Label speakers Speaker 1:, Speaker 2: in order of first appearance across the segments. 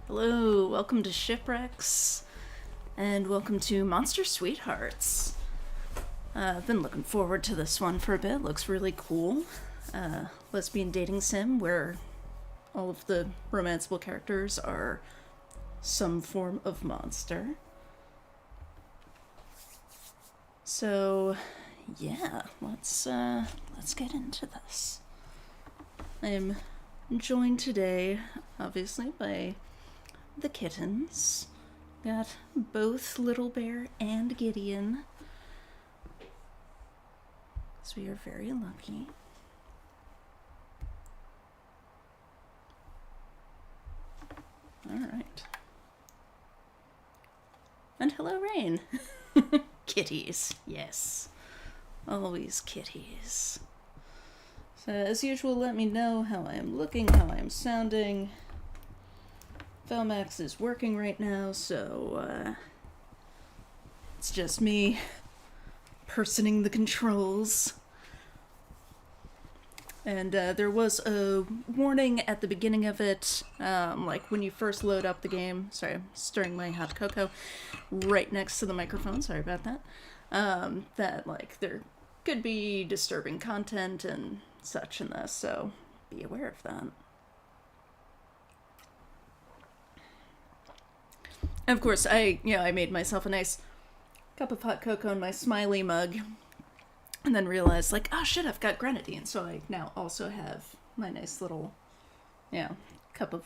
Speaker 1: Hello, welcome to Shipwrecks, and welcome to Monster Sweethearts. I've been looking forward to this one for a bit. Looks really cool. Lesbian dating sim where all of the romanceable characters are some form of monster. So, yeah, let's get into this. I am joined today, obviously, by the kittens. Got both Little Bear and Gideon. So we are very lucky. Alright. And hello, Rain. Kitties, yes. Always kitties. So, as usual, let me know how I am looking, how I am sounding. Velmax is working right now, so it's just me personing the controls. And there was a warning at the beginning of it, like when you first load up the game. Sorry, I'm stirring my hot cocoa right next to the microphone. Sorry about that. That like there could be disturbing content and such in this, so be aware of that. Of course, I made myself a nice cup of hot cocoa in my smiley mug, and then realized, like, oh shit, I've got grenadine, so I now also have my nice little, cup of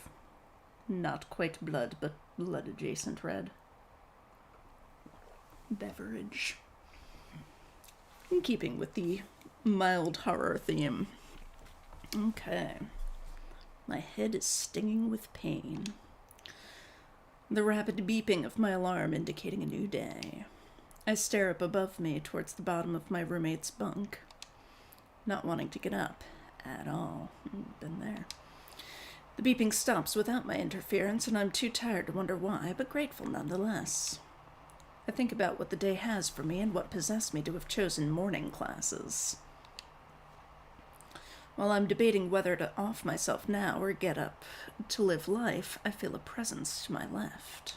Speaker 1: not quite blood, but blood-adjacent red beverage. In keeping with the mild horror theme. Okay. My head is stinging with pain. The rapid beeping of my alarm indicating a new day. I stare up above me towards the bottom of my roommate's bunk, not wanting to get up at all. Been there. The beeping stops without my interference, and I'm too tired to wonder why, but grateful nonetheless. I think about what the day has for me and what possessed me to have chosen morning classes. While I'm debating whether to off myself now or get up to live life, I feel a presence to my left.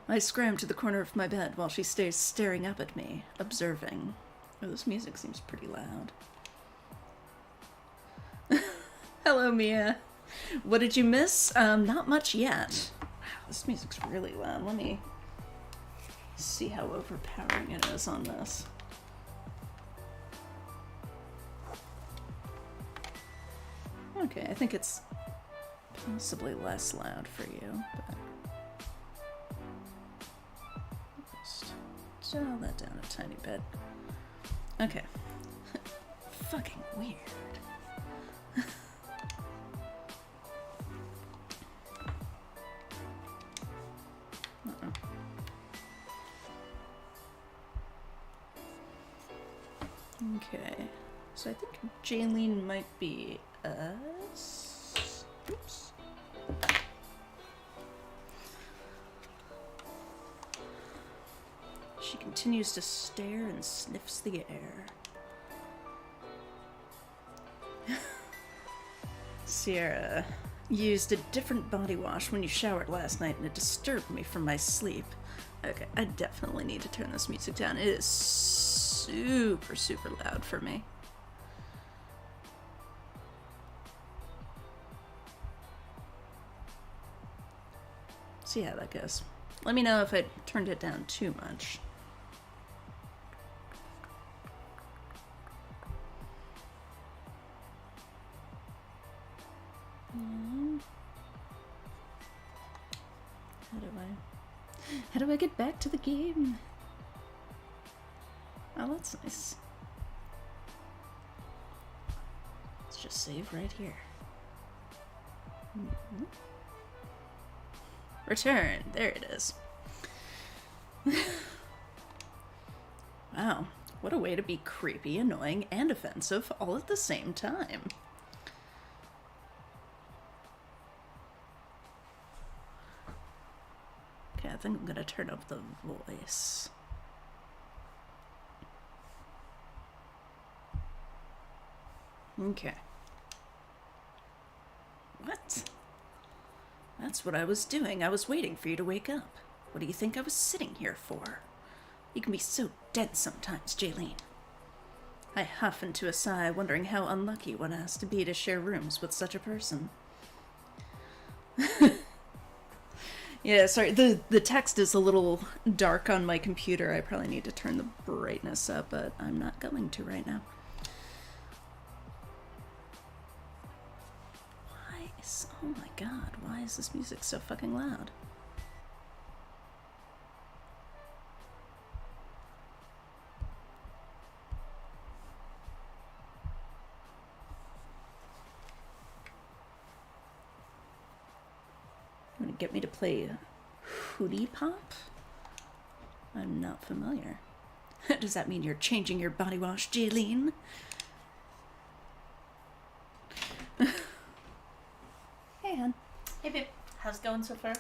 Speaker 1: I scram to the corner of my bed while she stays staring up at me, observing. Oh, this music seems pretty loud. Hello, Mia. What did you miss? Not much yet. Wow, this music's really loud. Let me see how overpowering it is on this. Okay, I think it's possibly less loud for you, but just dial that down a tiny bit. Okay. Fucking weird. Okay, so I think Jaylene might be us. Oops. She continues to stare and sniffs the air. Sierra used a different body wash when you showered last night and it disturbed me from my sleep. Okay, I definitely need to turn this music down. It is super, super loud for me. See how that goes. Let me know if I turned it down too much. How do I get back to the game? Oh, that's nice. Let's just save right here. Mm-hmm. Return. There it is. Wow. What a way to be creepy, annoying, and offensive all at the same time. Okay, I think I'm gonna turn up the voice. Okay. What? That's what I was doing. I was waiting for you to wake up. What do you think I was sitting here for? You can be so dense sometimes, Jaylene. I huff into a sigh, wondering how unlucky one has to be to share rooms with such a person. Yeah, sorry, the text is a little dark on my computer. I probably need to turn the brightness up, but I'm not going to right now. Oh my god, why is this music so fucking loud? You want to get me to play Hootie Pop? I'm not familiar. Does that mean you're changing your body wash, Jaylene? Hey, hon.
Speaker 2: Hey, babe. How's it going so far?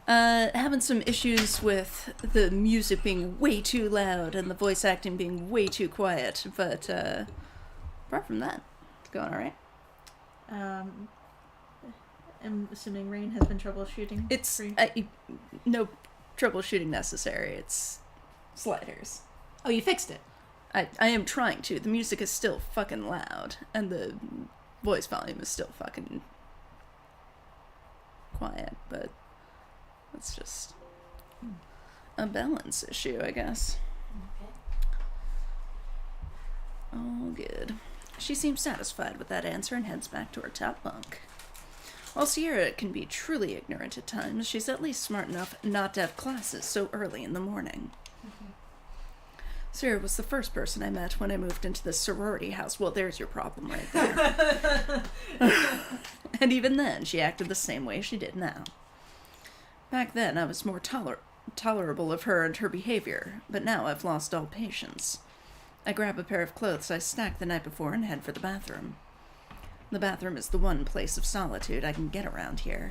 Speaker 1: Having some issues with the music being way too loud and the voice acting being way too quiet, but, apart from that, it's going alright.
Speaker 2: I'm assuming Rain has been troubleshooting.
Speaker 1: It's, no troubleshooting necessary, it's sliders.
Speaker 2: Oh, you fixed it?
Speaker 1: I am trying to. The music is still fucking loud, and the voice volume is still fucking quiet, but it's just a balance issue, I guess.
Speaker 2: Okay.
Speaker 1: All good. She seems satisfied with that answer and heads back to her top bunk. While Sierra can be truly ignorant at times, she's at least smart enough not to have classes so early in the morning. Sierra was the first person I met when I moved into the sorority house. Well, there's your problem right there. And even then, she acted the same way she did now. Back then, I was more tolerable of her and her behavior, but now I've lost all patience. I grab a pair of clothes I stacked the night before and head for the bathroom. The bathroom is the one place of solitude I can get around here.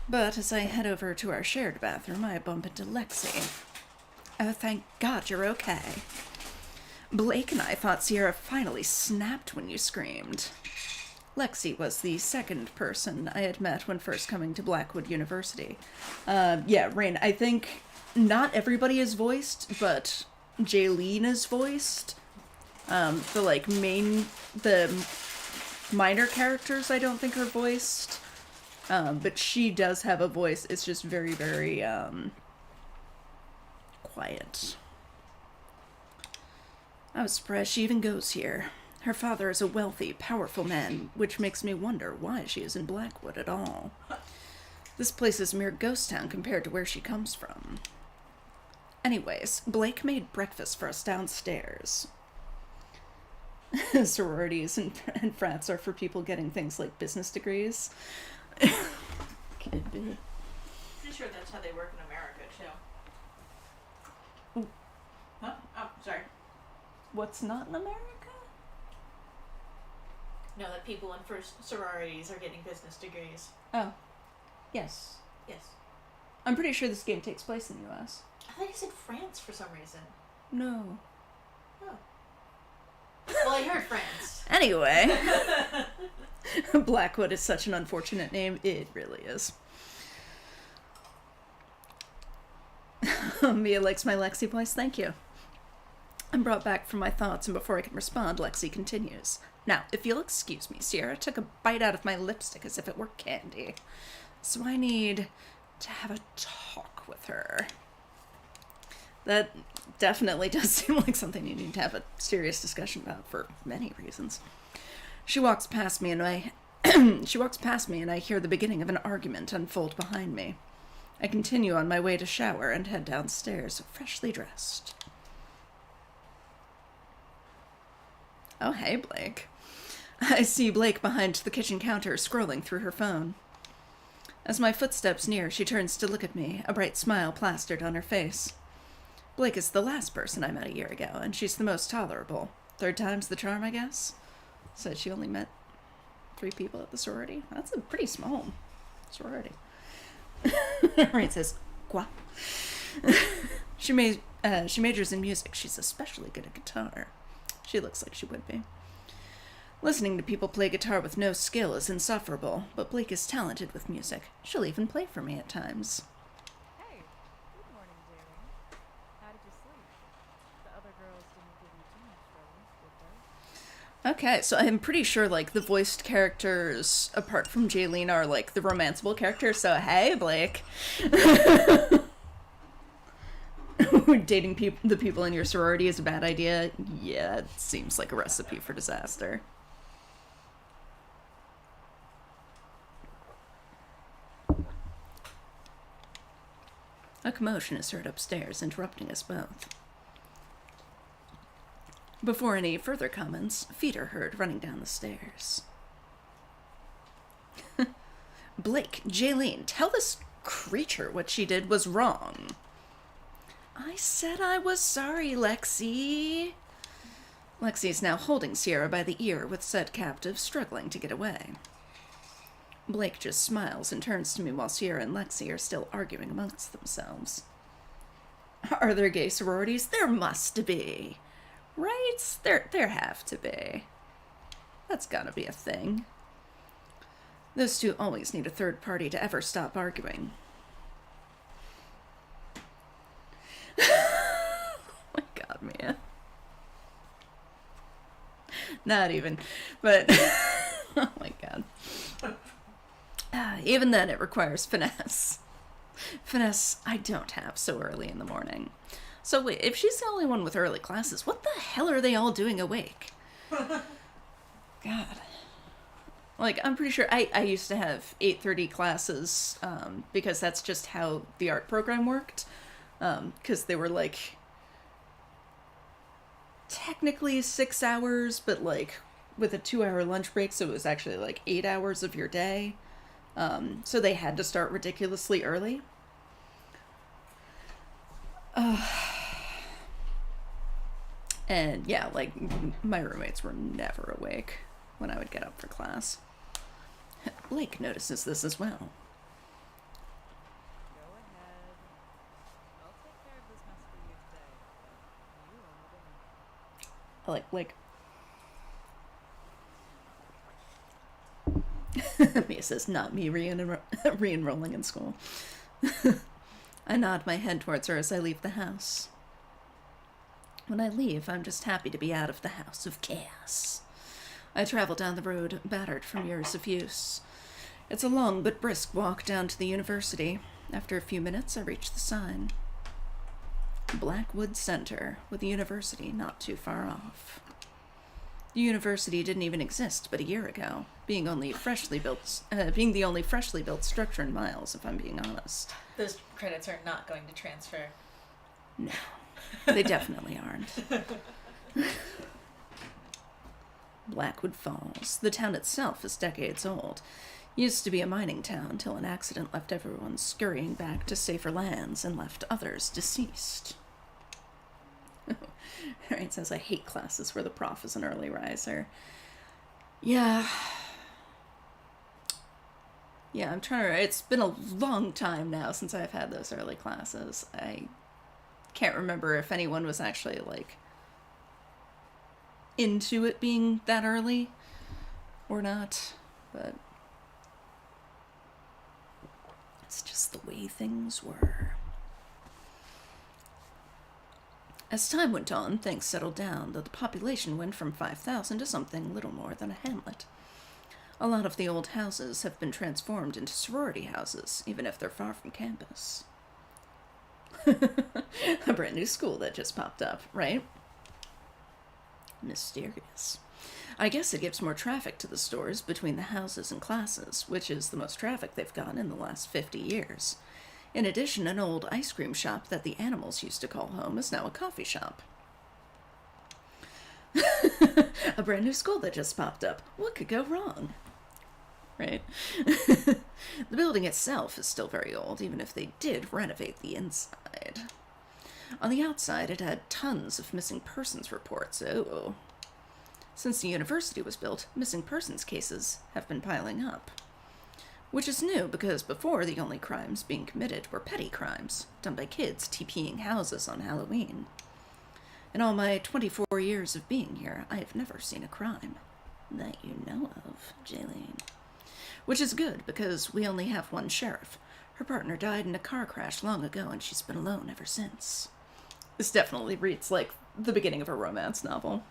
Speaker 1: But as I head over to our shared bathroom, I bump into Lexi. Oh, thank God you're okay. Blake and I thought Sierra finally snapped when you screamed. Lexi was the second person I had met when first coming to BlackWood University. Yeah, Rain, I think not everybody is voiced, but Jaylene is voiced. The minor characters I don't think are voiced. But she does have a voice. It's just very, very, quiet. I was surprised she even goes here. Her father is a wealthy, powerful man, which makes me wonder why she is in BlackWood at all. This place is a mere ghost town compared to where she comes from. Anyways, Blake made breakfast for us downstairs. Sororities and frats are for people getting things like business degrees. Could be.
Speaker 2: Pretty sure that's how they work in America, too.
Speaker 1: Ooh.
Speaker 2: Huh? Oh, sorry.
Speaker 1: What's not in America?
Speaker 2: No, that people in first sororities are getting business degrees.
Speaker 1: Oh. Yes.
Speaker 2: Yes.
Speaker 1: I'm pretty sure this game takes place in the US.
Speaker 2: I thought you said France for some reason.
Speaker 1: No.
Speaker 2: Oh. Well, I heard France.
Speaker 1: Anyway. BlackWood is such an unfortunate name. It really is. Mia likes my Lexi voice. Thank you. I'm brought back from my thoughts, and before I can respond, Lexi continues. Now, if you'll excuse me, Sierra took a bite out of my lipstick as if it were candy. So I need to have a talk with her. That definitely does seem like something you need to have a serious discussion about for many reasons. She walks past me and I hear the beginning of an argument unfold behind me. I continue on my way to shower and head downstairs, freshly dressed. Oh, hey, Blake. I see Blake behind the kitchen counter, scrolling through her phone. As my footsteps near, she turns to look at me, a bright smile plastered on her face. Blake is the last person I met a year ago, and she's the most tolerable. Third time's the charm, I guess? Said she only met 3 people at the sorority. That's a pretty small sorority. Right, says, Qua. She majors in music. She's especially good at guitar. She looks like she would be. Listening to people play guitar with no skill is insufferable, but Blake is talented with music. She'll even play for me at times.
Speaker 3: Hey, good morning, Jerry. How did you sleep? The other girls didn't give you too much trouble, did they?
Speaker 1: Okay, so I'm pretty sure, like, the voiced characters, apart from Jaylene, are, like, the romanceable characters, so hey, Blake. Dating the people in your sorority is a bad idea? Yeah, it seems like a recipe for disaster. A commotion is heard upstairs, interrupting us both. Before any further comments, feet are heard running down the stairs. Blake, Jaylene, tell this creature what she did was wrong. I said I was sorry, Lexi. Lexi is now holding Sierra by the ear with said captive struggling to get away. Blake just smiles and turns to me while Sierra and Lexi are still arguing amongst themselves. Are there gay sororities? There must be. Right? There have to be. That's gotta be a thing. Those two always need a third party to ever stop arguing. Oh my god, Mia. Not even. But, oh my god. Even then, it requires finesse. Finesse I don't have so early in the morning. So wait, if she's the only one with early classes, what the hell are they all doing awake? God. Like, I'm pretty sure I used to have 8:30 classes, because that's just how the art program worked. Because they were, like, technically 6 hours, but, like, with a 2-hour lunch break, so it was actually, like, 8 hours of your day. So they had to start ridiculously early. And yeah, like, my roommates were never awake when I would get up for class. Blake notices this as well.
Speaker 3: Go ahead. I'll take care of this mess for you today, but you own the dinner.
Speaker 1: I like Blake. Mia says, not me re-enrolling in school. I nod my head towards her as I leave the house. When I leave, I'm just happy to be out of the house of chaos. I travel down the road, battered from years of use. It's a long but brisk walk down to the university. After a few minutes, I reach the sign. BlackWood Center, with the university not too far off. The university didn't even exist but a year ago, being the only freshly built structure in Miles, if I'm being honest.
Speaker 2: Those credits are not going to transfer.
Speaker 1: No, they definitely aren't. BlackWood Falls. The town itself is decades old. Used to be a mining town till an accident left everyone scurrying back to safer lands and left others deceased. Alright, says I hate classes where the prof is an early riser. Yeah, I'm trying to... It's been a long time now since I've had those early classes. I can't remember if anyone was actually, like, into it being that early or not, but it's just the way things were. As time went on, things settled down, though the population went from 5,000 to something little more than a hamlet. A lot of the old houses have been transformed into sorority houses, even if they're far from campus. A brand new school that just popped up, right? Mysterious. I guess it gives more traffic to the stores between the houses and classes, which is the most traffic they've gotten in the last 50 years. In addition, an old ice cream shop that the animals used to call home is now a coffee shop. A brand new school that just popped up. What could go wrong? Right? The building itself is still very old, even if they did renovate the inside. On the outside, it had tons of missing persons reports. Oh. Since the university was built, missing persons cases have been piling up. Which is new, because before the only crimes being committed were petty crimes, done by kids TPing houses on Halloween. In all my 24 years of being here, I have never seen a crime. That you know of, Jaylene. Which is good, because we only have one sheriff. Her partner died in a car crash long ago, and she's been alone ever since. This definitely reads like the beginning of a romance novel.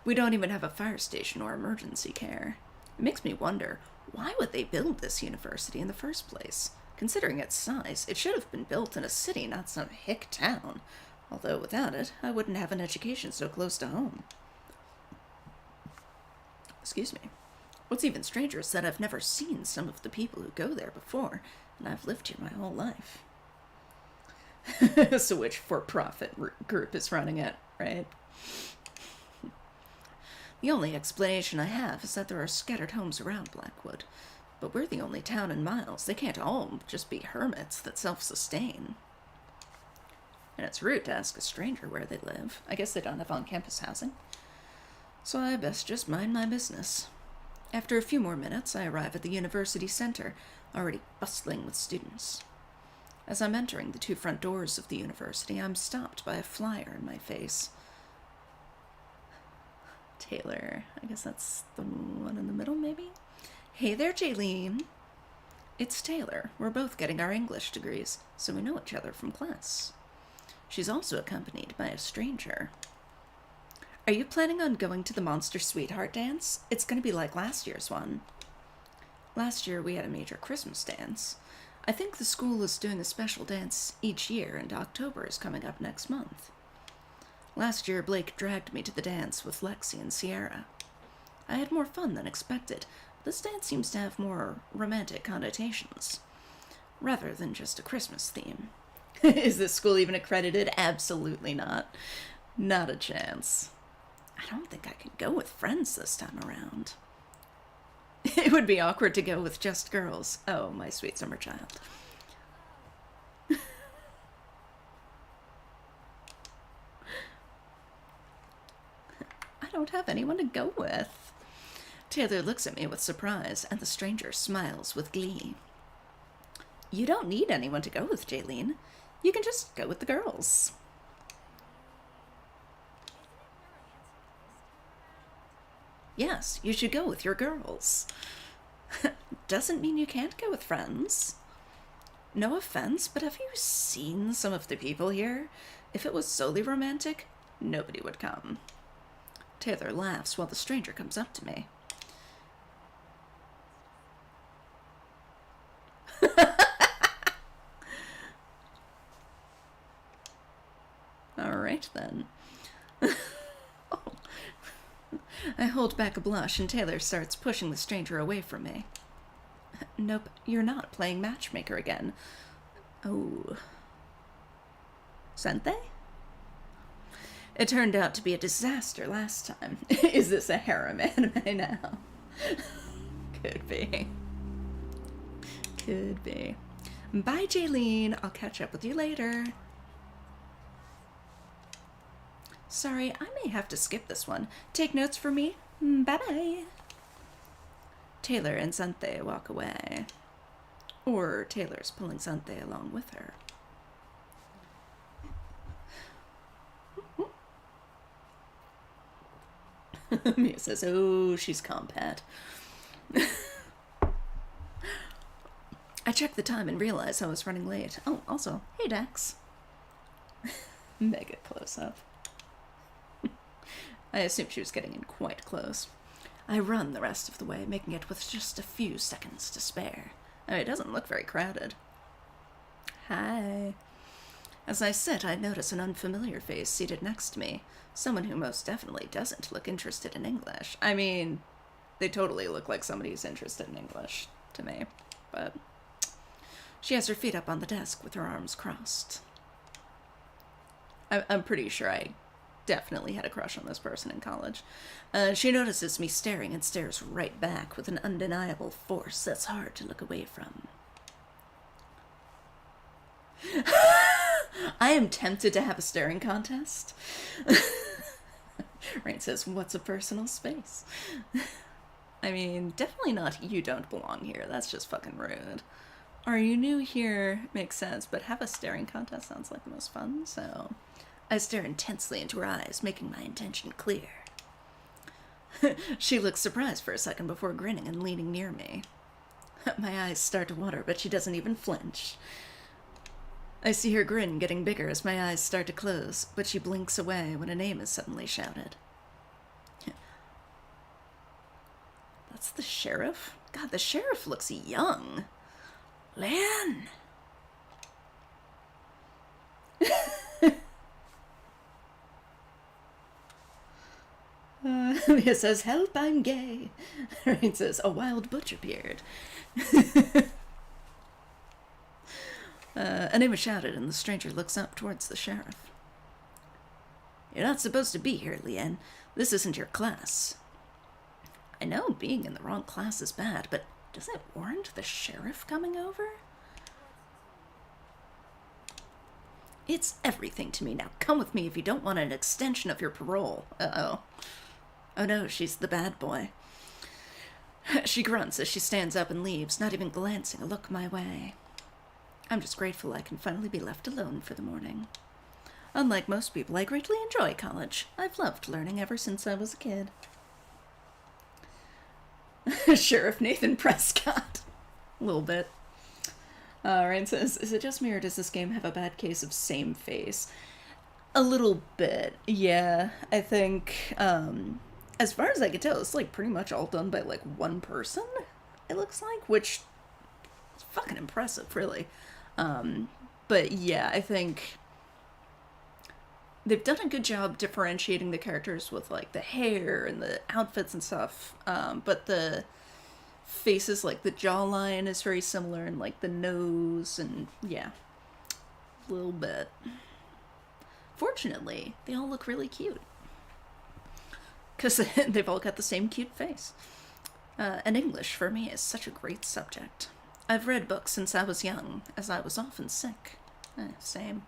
Speaker 1: We don't even have a fire station or emergency care. It makes me wonder, why would they build this university in the first place? Considering its size, it should have been built in a city, not some hick town. Although without it, I wouldn't have an education so close to home. Excuse me. What's even stranger is that I've never seen some of the people who go there before, and I've lived here my whole life. So which for-profit group is running it, right? The only explanation I have is that there are scattered homes around Blackwood, but we're the only town in miles. They can't all just be hermits that self-sustain. And it's rude to ask a stranger where they live. I guess they don't have on-campus housing. So I best just mind my business. After a few more minutes, I arrive at the university center, already bustling with students. As I'm entering the 2 front doors of the university, I'm stopped by a flyer in my face. Taylor. I guess that's the one in the middle, maybe? Hey there, Jaylene. It's Taylor. We're both getting our English degrees, so we know each other from class. She's also accompanied by a stranger. Are you planning on going to the Monster Sweetheart dance? It's going to be like last year's one. Last year we had a major Christmas dance. I think the school is doing a special dance each year, and October is coming up next month. Last year Blake dragged me to the dance with Lexi and Sierra. I had more fun than expected. This dance seems to have more romantic connotations, rather than just a Christmas theme. Is this school even accredited? Absolutely not. Not a chance. I don't think I could go with friends this time around. It would be awkward to go with just girls. Oh, my sweet summer child. I don't have anyone to go with. Taylor looks at me with surprise, and the stranger smiles with glee. You don't need anyone to go with, Jaylene. You can just go with the girls. Yes, you should go with your girls. Doesn't mean you can't go with friends. No offense, but have you seen some of the people here? If it was solely romantic, nobody would come. Taylor laughs while the stranger comes up to me. All right, then. I hold back a blush, and Taylor starts pushing the stranger away from me. Nope, you're not playing matchmaker again. Oh. Sent they? It turned out to be a disaster last time. Is this a harem anime now? Could be. Could be. Bye, Jaylene. I'll catch up with you later. Sorry, I may have to skip this one. Take notes for me. Bye-bye. Taylor and Sante walk away. Or Taylor's pulling Sante along with her. Mia says, oh, she's compat. I checked the time and realized I was running late. Oh, also, hey, Dax. Mega close-up. I assumed she was getting in quite close. I run the rest of the way, making it with just a few seconds to spare. It doesn't look very crowded. Hi. As I sit, I notice an unfamiliar face seated next to me. Someone who most definitely doesn't look interested in English. I mean, they totally look like somebody who's interested in English to me. But she has her feet up on the desk with her arms crossed. I'm pretty sure I definitely had a crush on this person in college. She notices me staring and stares right back with an undeniable force that's hard to look away from. I am tempted to have a staring contest. Rain says, what's a personal space? I mean, definitely not you don't belong here. That's just fucking rude. Are you new here? Makes sense, but have a staring contest sounds like the most fun, so I stare intensely into her eyes, making my intention clear. She looks surprised for a second before grinning and leaning near me. My eyes start to water, but she doesn't even flinch. I see her grin getting bigger as my eyes start to close, but she blinks away when a name is suddenly shouted. That's the sheriff? God, the sheriff looks young. Lan! Leah says, help, I'm gay. Rain says, a wild butch appeared. A name is shouted, and the stranger looks up towards the sheriff. You're not supposed to be here, Leanne. This isn't your class. I know being in the wrong class is bad, but does it warrant the sheriff coming over? It's everything to me. Now come with me if you don't want an extension of your parole. Uh-oh. Oh no, she's the bad boy. She grunts as she stands up and leaves, not even glancing a look my way. I'm just grateful I can finally be left alone for the morning. Unlike most people, I greatly enjoy college. I've loved learning ever since I was a kid. Sheriff Nathan Prescott. A little bit. Ryan says, is it just me or does this game have a bad case of same face? A little bit, yeah. I think, as far as I can tell, it's like pretty much all done by like one person, it looks like, which is fucking impressive, really. But yeah, I think they've done a good job differentiating the characters with like the hair and the outfits and stuff. But the faces, like the jawline is very similar, and like the nose, and yeah, a little bit. Fortunately, they all look really cute. Because they've all got the same cute face. And English, for me, is such a great subject. I've read books since I was young, as I was often sick. Same.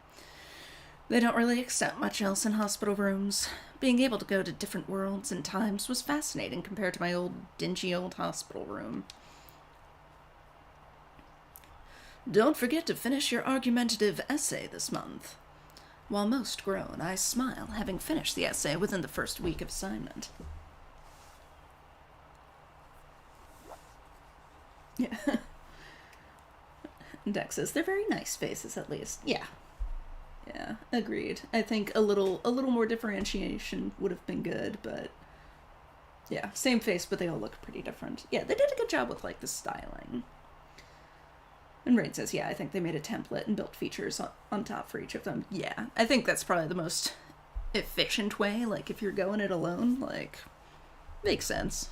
Speaker 1: They don't really accept much else in hospital rooms. Being able to go to different worlds and times was fascinating compared to my dingy old hospital room. Don't forget to finish your argumentative essay this month. While most groan, I smile, having finished the essay within the first week of assignment. Yeah. Dex says, they're very nice faces, at least. Yeah. Yeah, agreed. I think a little more differentiation would have been good, but yeah, same face, but they all look pretty different. Yeah, they did a good job with, like, the styling. And Rain says, yeah, I think they made a template and built features on top for each of them. Yeah, I think that's probably the most efficient way. Like, if you're going it alone, like, makes sense.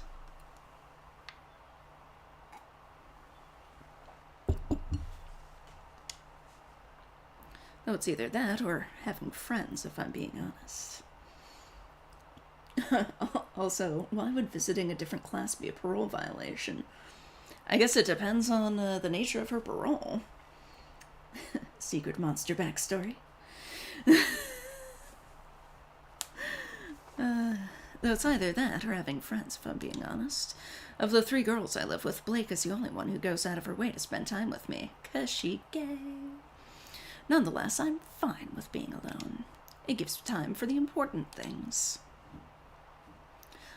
Speaker 1: Though it's either that or having friends, if I'm being honest. Also, why would visiting a different class be a parole violation? I guess it depends on the nature of her parole. Secret monster backstory. Though it's either that or having friends, if I'm being honest. Of the 3 girls I live with, Blake is the only one who goes out of her way to spend time with me, 'cause she gay. Nonetheless, I'm fine with being alone. It gives time for the important things.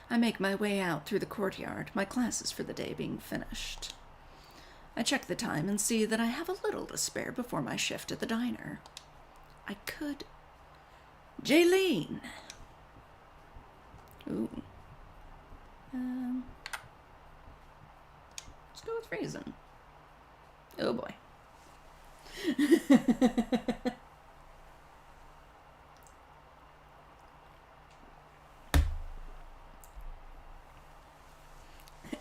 Speaker 1: I make my way out through the courtyard, my classes for the day being finished. I check the time and see that I have a little to spare before my shift at the diner. I could... Jaylene! Ooh. Let's go with Raisin. Oh boy.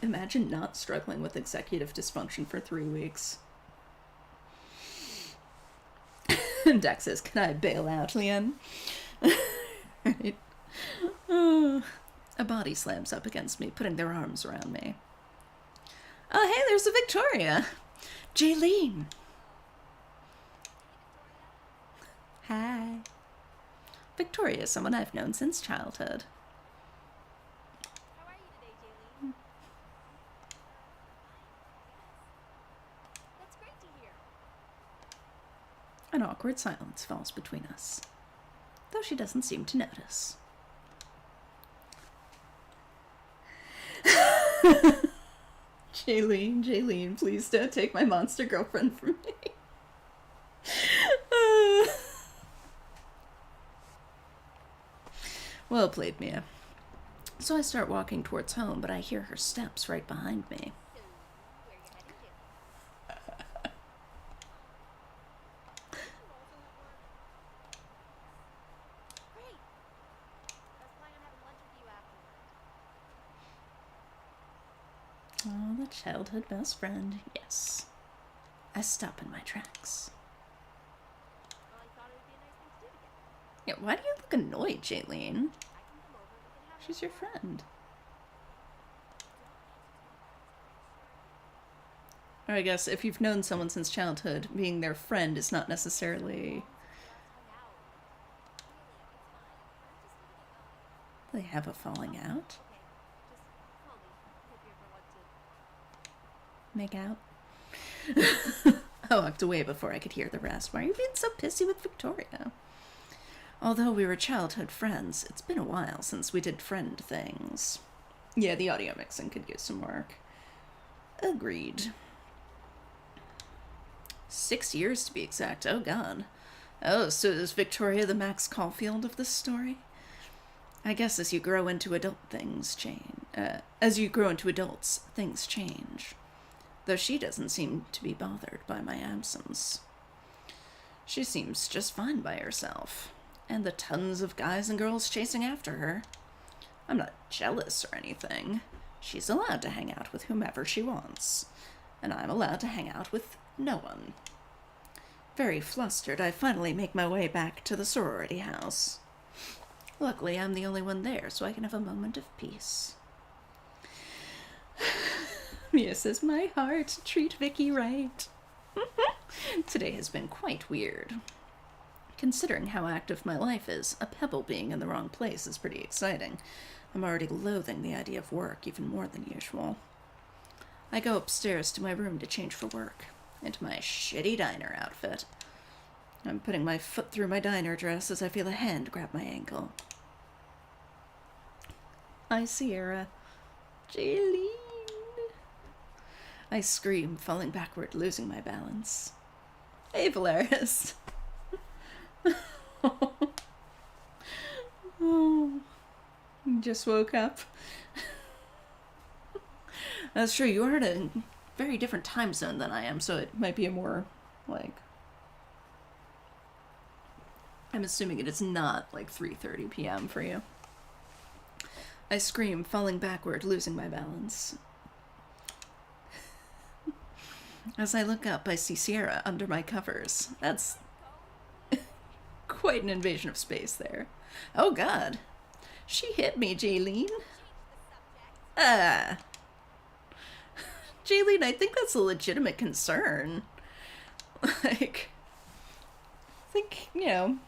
Speaker 1: Imagine not struggling with executive dysfunction for 3 weeks. Dex says, can I bail out, Leanne? Right. A body slams up against me, putting their arms around me. Oh, hey, there's a Victoria. Jaylene. Hi. Victoria is someone I've known since childhood.
Speaker 3: How are you today, Jaylene? That's great to hear.
Speaker 1: An awkward silence falls between us. though she doesn't seem to notice. Jaylene, please don't take my monster girlfriend from me. Well played, Mia. So I start walking towards home, but I hear her steps right behind me. Oh, the childhood best friend. Yes. I stop in my tracks. Yeah, why do you look annoyed, Jaylene? She's your friend. Or I guess if you've known someone since childhood, being their friend is not necessarily... They have a falling out? Make out? I walked away before I could hear the rest. Why are you being so pissy with Victoria? Although we were childhood friends, it's been a while since we did friend things. Yeah, the audio mixing could use some work. Agreed. 6 years to be exact. Oh god. Oh, so is Victoria the Max Caulfield of this story? I guess as you grow into adults, things change. Though she doesn't seem to be bothered by my absence. She seems just fine by herself. And the tons of guys and girls chasing after her. I'm not jealous or anything. She's allowed to hang out with whomever she wants. And I'm allowed to hang out with no one. Very flustered, I finally make my way back to the sorority house. Luckily, I'm the only one there, so I can have a moment of peace. Mia says, my heart, treat Vicky right. Today has been quite weird. Considering how active my life is, a pebble being in the wrong place is pretty exciting. I'm already loathing the idea of work even more than usual. I go upstairs to my room to change for work, into my shitty diner outfit. I'm putting my foot through my diner dress as I feel a hand grab my ankle. Hi, Sierra. Jaylene. I scream, falling backward, losing my balance. Hey, Valeris. Oh, you just woke up. That's true, you are at a very different time zone than I am, so it might be a more, like... I'm assuming it is not, like, 3:30 p.m. for you. I scream, falling backward, losing my balance. As I look up, I see Sierra under my covers. That's quite an invasion of space there. Oh god. She hit me, Jaylene. Ah. Jaylene, I think that's a legitimate concern. Like, I think, you know,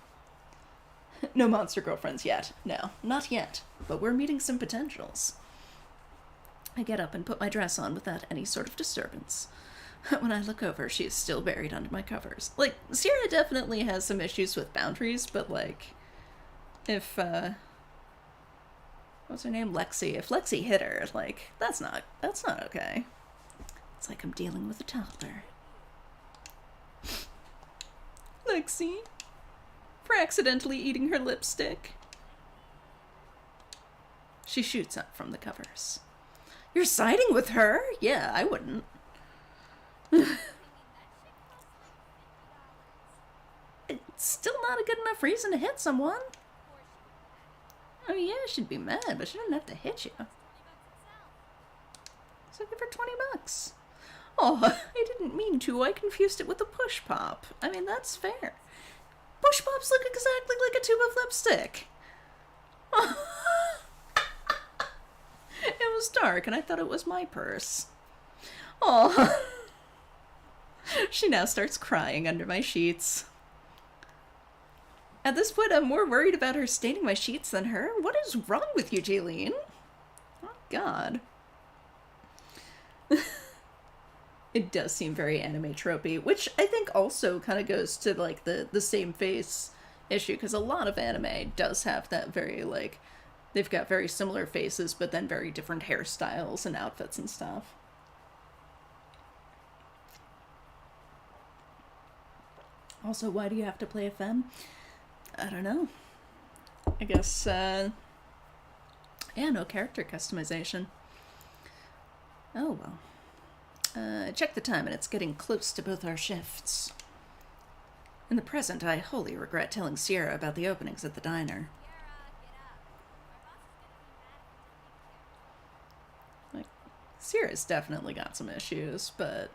Speaker 1: no monster girlfriends yet. No, not yet. But we're meeting some potentials. I get up and put my dress on without any sort of disturbance. When I look over, she is still buried under my covers. Like, Sierra definitely has some issues with boundaries, but, like, if, what's her name? Lexi. If Lexi hit her, like, that's not okay. It's like I'm dealing with a toddler. Lexi. For accidentally eating her lipstick. She shoots up from the covers. You're siding with her? Yeah, I wouldn't. It's still not a good enough reason to hit someone. Oh yeah, she'd be mad, but she didn't have to hit you. So give her $20. Oh, I didn't mean to. I confused it with a push pop. I mean, that's fair. Push pops look exactly like a tube of lipstick. It was dark, and I thought it was my purse. Oh. She now starts crying under my sheets. At this point, I'm more worried about her staining my sheets than her. What is wrong with you, Jaylene? Oh, God. It does seem very anime tropey, which I think also kind of goes to, like, the same face issue, because a lot of anime does have that very, like, they've got very similar faces, but then very different hairstyles and outfits and stuff. Also, why do you have to play a femme? I don't know. I guess, yeah, no character customization. Oh, well. Check the time, and it's getting close to both our shifts. In the present, I wholly regret telling Sierra about the openings at the diner. Like, Sierra's definitely got some issues, but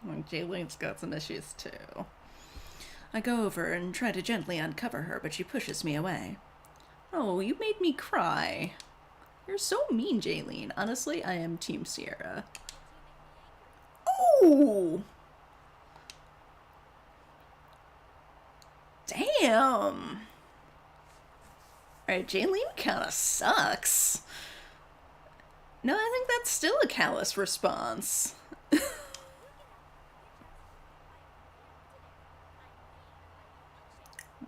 Speaker 1: Jaylene's got some issues too. I go over and try to gently uncover her, but she pushes me away. Oh, you made me cry. You're so mean, Jaylene. Honestly, I am Team Sierra. Oh! Damn! Alright, Jaylene kinda sucks. No, I think that's still a callous response.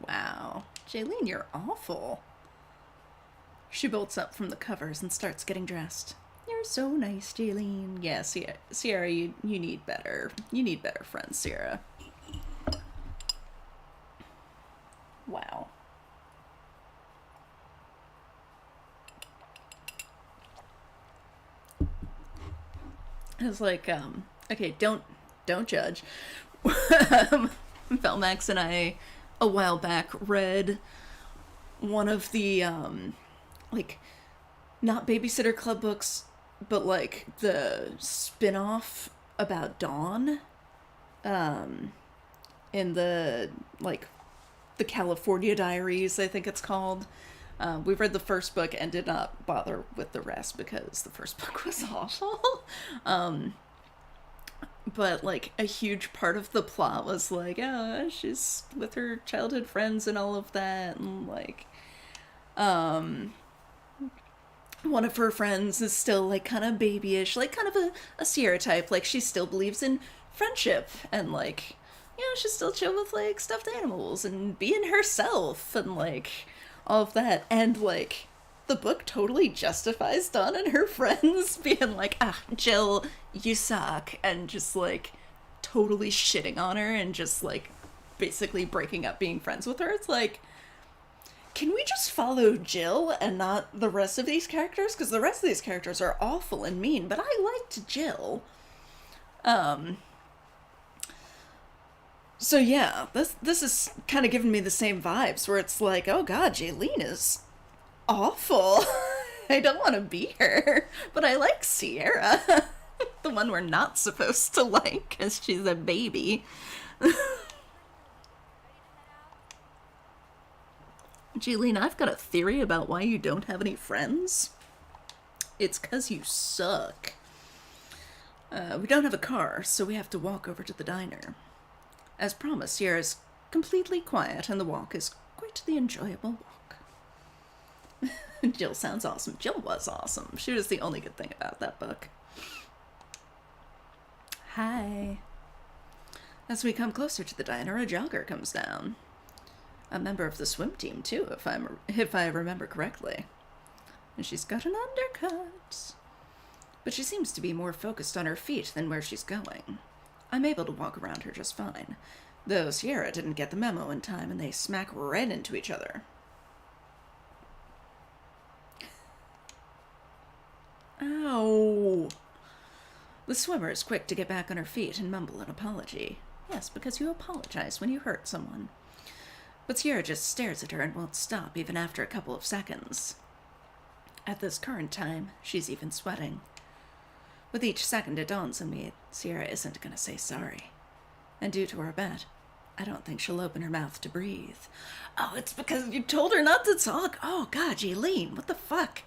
Speaker 1: Wow. Jaylene, you're awful. She bolts up from the covers and starts getting dressed. You're so nice, Jaylene. Yeah, Sierra, you need better. You need better friends, Sierra. Wow. I was like, okay, don't judge. Velmax and I, a while back, read one of the, like, not Babysitter Club books, but, like, the spin-off about Dawn, in the, like, the California Diaries, I think it's called. We read the first book and did not bother with the rest because the first book was awful. But, like, a huge part of the plot was, like, oh, she's with her childhood friends and all of that, and, like, one of her friends is still, like, kind of babyish, like, kind of a Sierra type, like, she still believes in friendship, and, like, you know, she's still chill with, like, stuffed animals, and being herself, and, like, all of that, and, like, the book totally justifies Dawn and her friends being like, ah, Jill, you suck, and just, like, totally shitting on her, and just, like, basically breaking up being friends with her. It's like, can we just follow Jill and not the rest of these characters? Because the rest of these characters are awful and mean, but I liked Jill. So yeah, this is kind of giving me the same vibes, where it's like, oh god, Jaylene is awful. I don't want to be her, but I like Sierra. The one we're not supposed to like, because she's a baby. Jaylene, I've got a theory about why you don't have any friends. It's 'cause you suck. We don't have a car, so we have to walk over to the diner. As promised, Sierra's completely quiet, and the walk is quite the enjoyable walk. Jill sounds awesome. Jill was awesome. She was the only good thing about that book. Hi. As we come closer to the diner, a jogger comes down. A member of the swim team, too, if I remember correctly. And she's got an undercut. But she seems to be more focused on her feet than where she's going. I'm able to walk around her just fine, though Sierra didn't get the memo in time and they smack right into each other. Ow! The swimmer is quick to get back on her feet and mumble an apology. Yes, because you apologize when you hurt someone. But Sierra just stares at her and won't stop even after a couple of seconds. At this current time, she's even sweating. With each second it dawns on me, Sierra isn't going to say sorry. And due to our bet, I don't think she'll open her mouth to breathe. Oh, it's because you told her not to talk. Oh, God, Jaylene, what the fuck?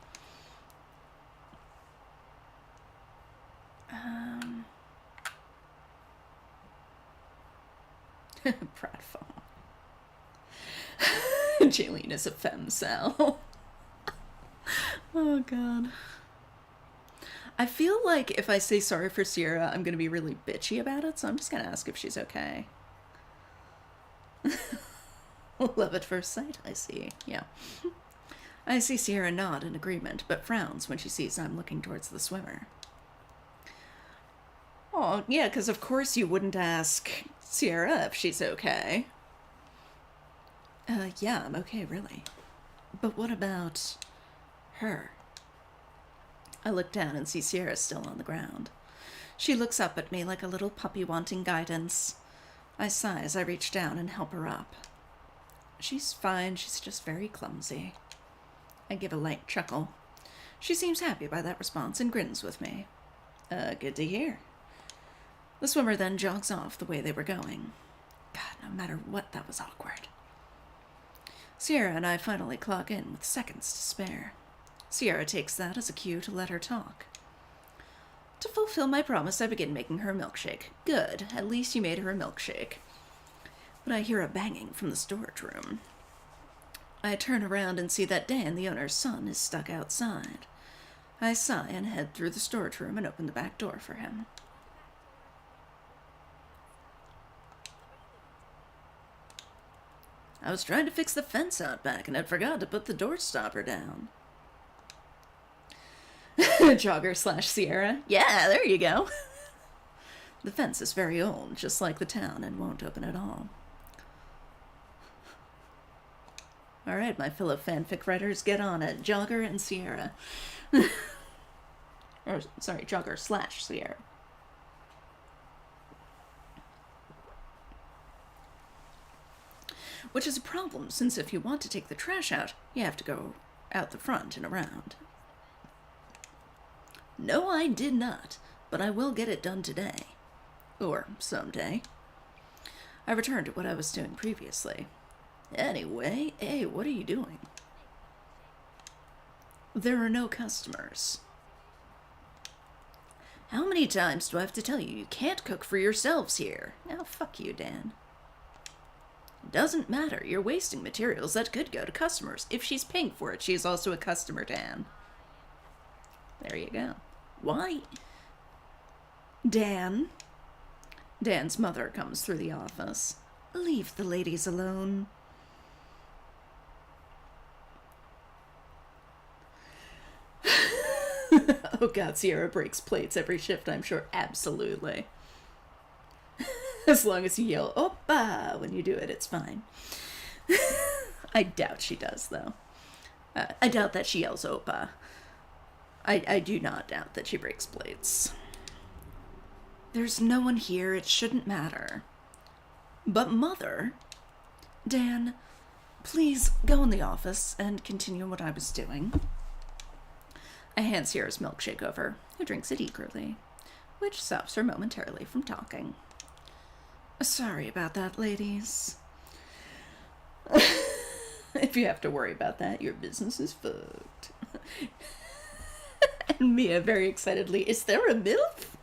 Speaker 1: Pratfall. Jaylene is a femcel. Oh, God. I feel like if I say sorry for Sierra, I'm going to be really bitchy about it, so I'm just going to ask if she's okay. Love at first sight, I see. Yeah. I see Sierra nod in agreement, but frowns when she sees I'm looking towards the swimmer. Oh, yeah, because of course you wouldn't ask Sierra if she's okay. Yeah, I'm okay, really. But what about her? I look down and see Sierra still on the ground. She looks up at me like a little puppy wanting guidance. I sigh as I reach down and help her up. She's fine, she's just very clumsy. I give a light chuckle. She seems happy by that response and grins with me. Good to hear. The swimmer then jogs off the way they were going. God, no matter what, that was awkward. Sierra and I finally clock in with seconds to spare. Sierra takes that as a cue to let her talk. To fulfill my promise, I begin making her a milkshake. Good, at least you made her a milkshake. But I hear a banging from the storage room. I turn around and see that Dan, the owner's son, is stuck outside. I sigh and head through the storage room and open the back door for him. I was trying to fix the fence out back and had forgot to put the door stopper down. Jogger/Sierra. Yeah, there you go. The fence is very old, just like the town, and won't open at all. Alright, my fellow fanfic writers, get on it. Jogger and Sierra. Or, sorry, Jogger/Sierra. Which is a problem, since if you want to take the trash out, you have to go out the front and around. No, I did not, but I will get it done today. Or someday. I returned to what I was doing previously. Anyway, hey, what are you doing? There are no customers. How many times do I have to tell you you can't cook for yourselves here? Now, fuck you, Dan. Doesn't matter, you're wasting materials that could go to customers. If she's paying for it, she is also a customer, Dan. There you go. Why? Dan? Dan's mother comes through the office. Leave the ladies alone. Oh god, Sierra breaks plates every shift, I'm sure. Absolutely. As long as you yell, Oppa, when you do it, it's fine. I doubt she does, though. I doubt that she yells Oppa. I do not doubt that she breaks plates. There's no one here, it shouldn't matter. But Mother... Dan, please go in the office and continue what I was doing. I hand Sierra's milkshake over, who drinks it eagerly, which stops her momentarily from talking. Sorry about that, ladies. If you have to worry about that, your business is fucked. And Mia very excitedly, is there a MILF?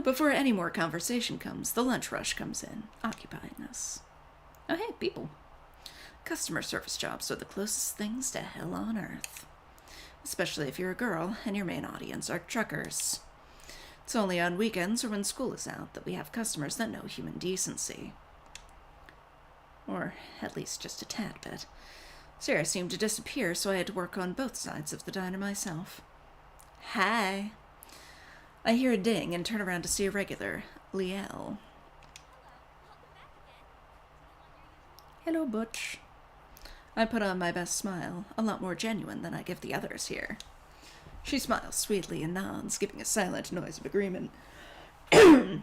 Speaker 1: Before any more conversation comes, the lunch rush comes in, occupying us. Oh, hey, people. Customer service jobs are the closest things to hell on earth. Especially if you're a girl and your main audience are truckers. It's only on weekends or when school is out that we have customers that know human decency. Or at least just a tad bit. Sarah seemed to disappear, so I had to work on both sides of the diner myself. Hi. I hear a ding and turn around to see a regular, Lyle. Hello, Butch. I put on my best smile, a lot more genuine than I give the others here. She smiles sweetly and nods, giving a silent noise of agreement. Hang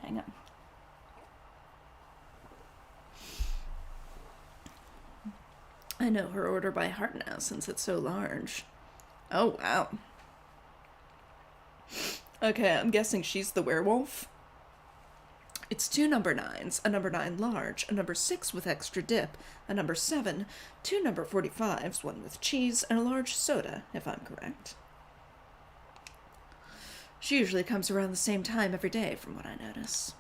Speaker 1: on. I know her order by heart now since it's so large. Oh, wow. Okay, I'm guessing she's the werewolf. It's 2 number 9s, a number 9 large, a number 6 with extra dip, a number 7, 2 number 45s, 1 with cheese, and a large soda, if I'm correct. She usually comes around the same time every day, from what I notice.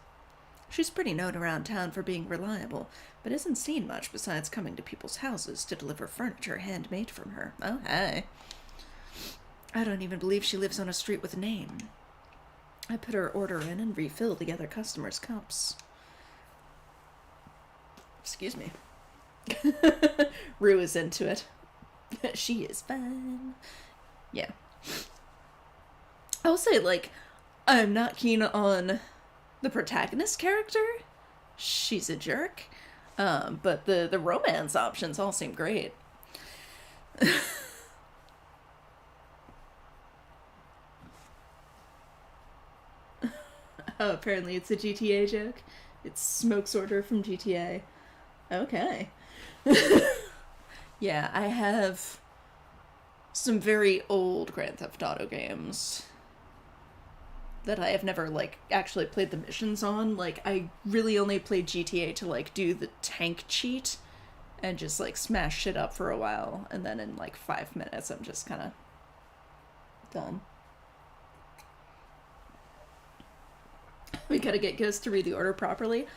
Speaker 1: She's pretty known around town for being reliable, but isn't seen much besides coming to people's houses to deliver furniture handmade from her. Oh, hey. I don't even believe she lives on a street with a name. I put her order in and refill the other customers' cups. Excuse me. Rue is into it. She is fine. Yeah. I will say, like, I'm not keen on the protagonist character. She's a jerk. But the romance options all seem great. Oh, apparently it's a GTA joke. It's Smoke's order from GTA. Okay. Yeah, I have some very old Grand Theft Auto games that I have never, like, actually played the missions on. Like, I really only played GTA to, like, do the tank cheat and just, like, smash shit up for a while. And then in, like, 5 minutes, I'm just kind of done. We gotta get Ghost to read the order properly.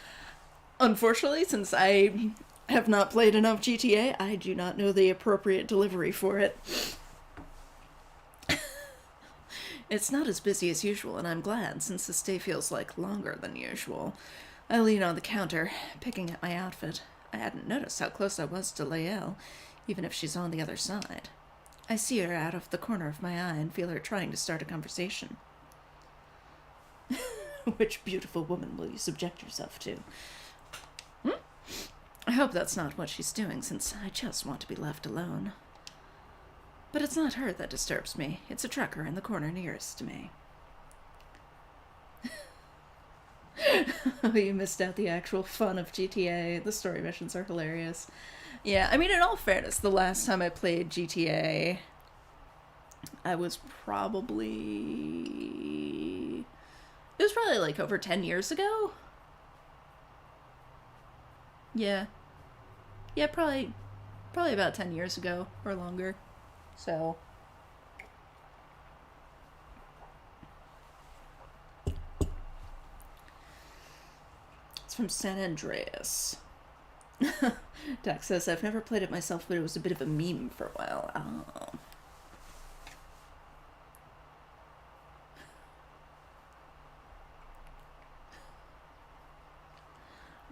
Speaker 1: Unfortunately, since I have not played enough GTA, I do not know the appropriate delivery for it. It's not as busy as usual, and I'm glad, since this day feels like longer than usual. I lean on the counter, picking at my outfit. I hadn't noticed how close I was to Lyle, even if she's on the other side. I see her out of the corner of my eye and feel her trying to start a conversation. Which beautiful woman will you subject yourself to? I hope that's not what she's doing, since I just want to be left alone. But it's not her that disturbs me. It's a trucker in the corner nearest to me. Oh, you missed out the actual fun of GTA. The story missions are hilarious. Yeah, I mean, in all fairness, the last time I played GTA, I was probably... It was probably, like, over 10 years ago? Yeah. Yeah, probably about 10 years ago, or longer. So... It's from San Andreas. Doc says, I've never played it myself, but it was a bit of a meme for a while. Oh.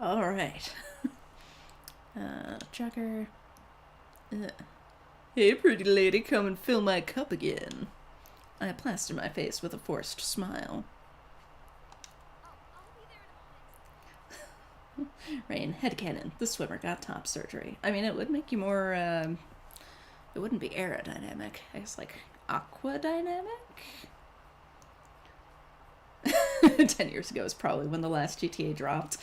Speaker 1: Alright. Trucker. Hey, pretty lady, come and fill my cup again. I plaster my face with a forced smile. Rain, headcanon. The swimmer got top surgery. I mean, it would make you more, it wouldn't be aerodynamic. I guess, like, aquadynamic? 10 years ago is probably when the last GTA dropped.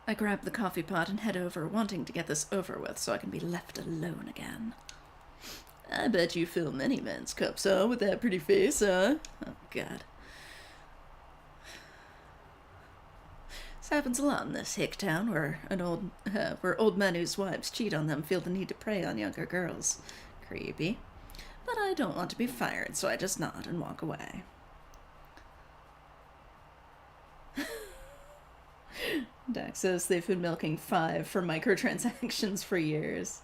Speaker 1: I grab the coffee pot and head over, wanting to get this over with so I can be left alone again. I bet you fill many men's cups, huh, with that pretty face, huh? Oh, God. This happens a lot in this hick town, where old men whose wives cheat on them feel the need to prey on younger girls. Creepy. But I don't want to be fired, so I just nod and walk away. Dax says they've been milking 5 for microtransactions for years.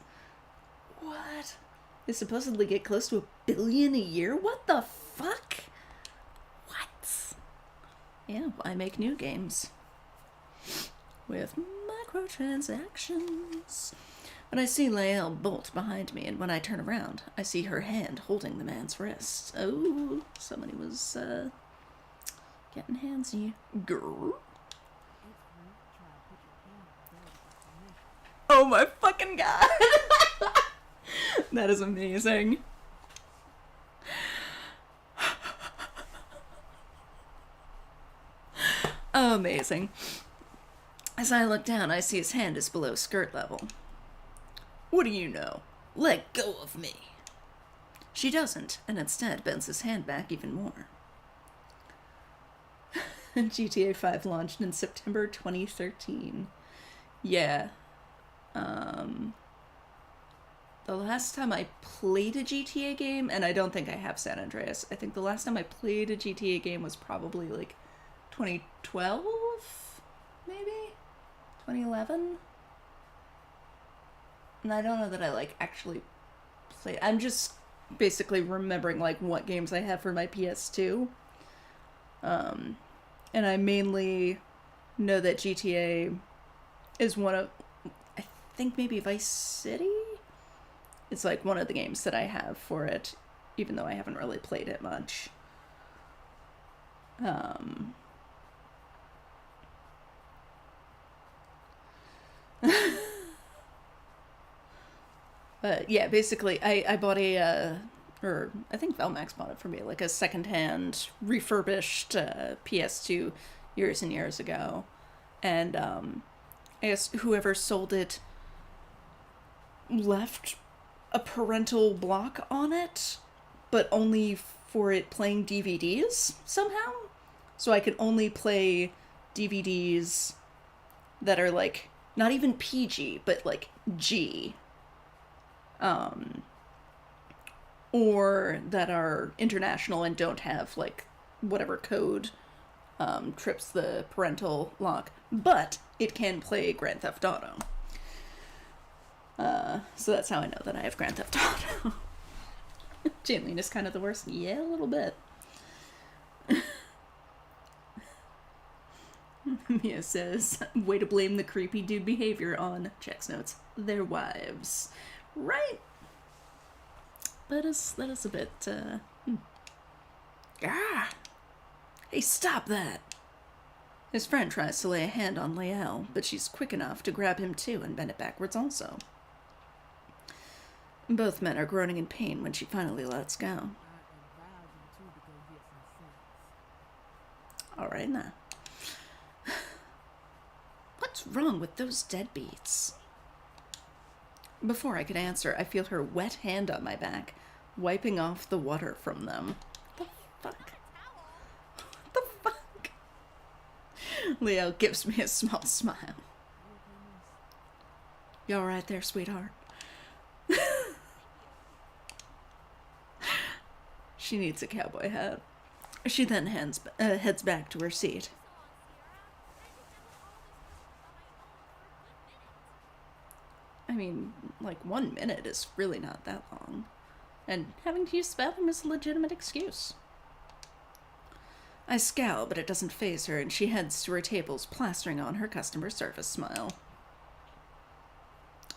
Speaker 1: What? They supposedly get close to $1 billion a year? What the fuck? What? Yeah, I make new games. With microtransactions. When I see Lyle bolt behind me, and when I turn around, I see her hand holding the man's wrist. Oh, somebody was, getting handsy. Grr. Oh my fucking God. That is amazing. Amazing. As I look down, I see his hand is below skirt level. What do you know? Let go of me. She doesn't, and instead bends his hand back even more. GTA 5 launched in September 2013. Yeah. The last time I played a GTA game, and I don't think I have San Andreas, I think the last time I played a GTA game was probably like 2012, maybe? 2011? And I don't know that I, like, actually played. I'm just basically remembering, like, what games I have for my PS2. And I mainly know that GTA is one of, I think maybe Vice City? It's, like, one of the games that I have for it, even though I haven't really played it much. But yeah, basically, I bought or I think Velmax bought it for me, like a secondhand, refurbished PS2 years and years ago. And I guess whoever sold it left a parental block on it, but only for it playing DVDs somehow. So I could only play DVDs that are like not even PG, but like G. Or that are international and don't have like whatever code trips the parental lock, but it can play Grand Theft Auto. So that's how I know that I have Grand Theft Auto. Janine is kind of the worst. Yeah, a little bit. Mia says, way to blame the creepy dude behavior on, checks notes, their wives. Right? That is a bit, Ah! Hey, stop that! His friend tries to lay a hand on Lyle, but she's quick enough to grab him too and bend it backwards also. Both men are groaning in pain when she finally lets go. Alright now. What's wrong with those deadbeats? Before I could answer, I feel her wet hand on my back, wiping off the water from them. What the fuck? What the fuck? Leo gives me a small smile. You alright there, sweetheart? She needs a cowboy hat. She then heads back to her seat. I mean, like 1 minute is really not that long. And having to use the bathroom is a legitimate excuse. I scowl, but it doesn't faze her, and she heads to her tables, plastering on her customer service smile.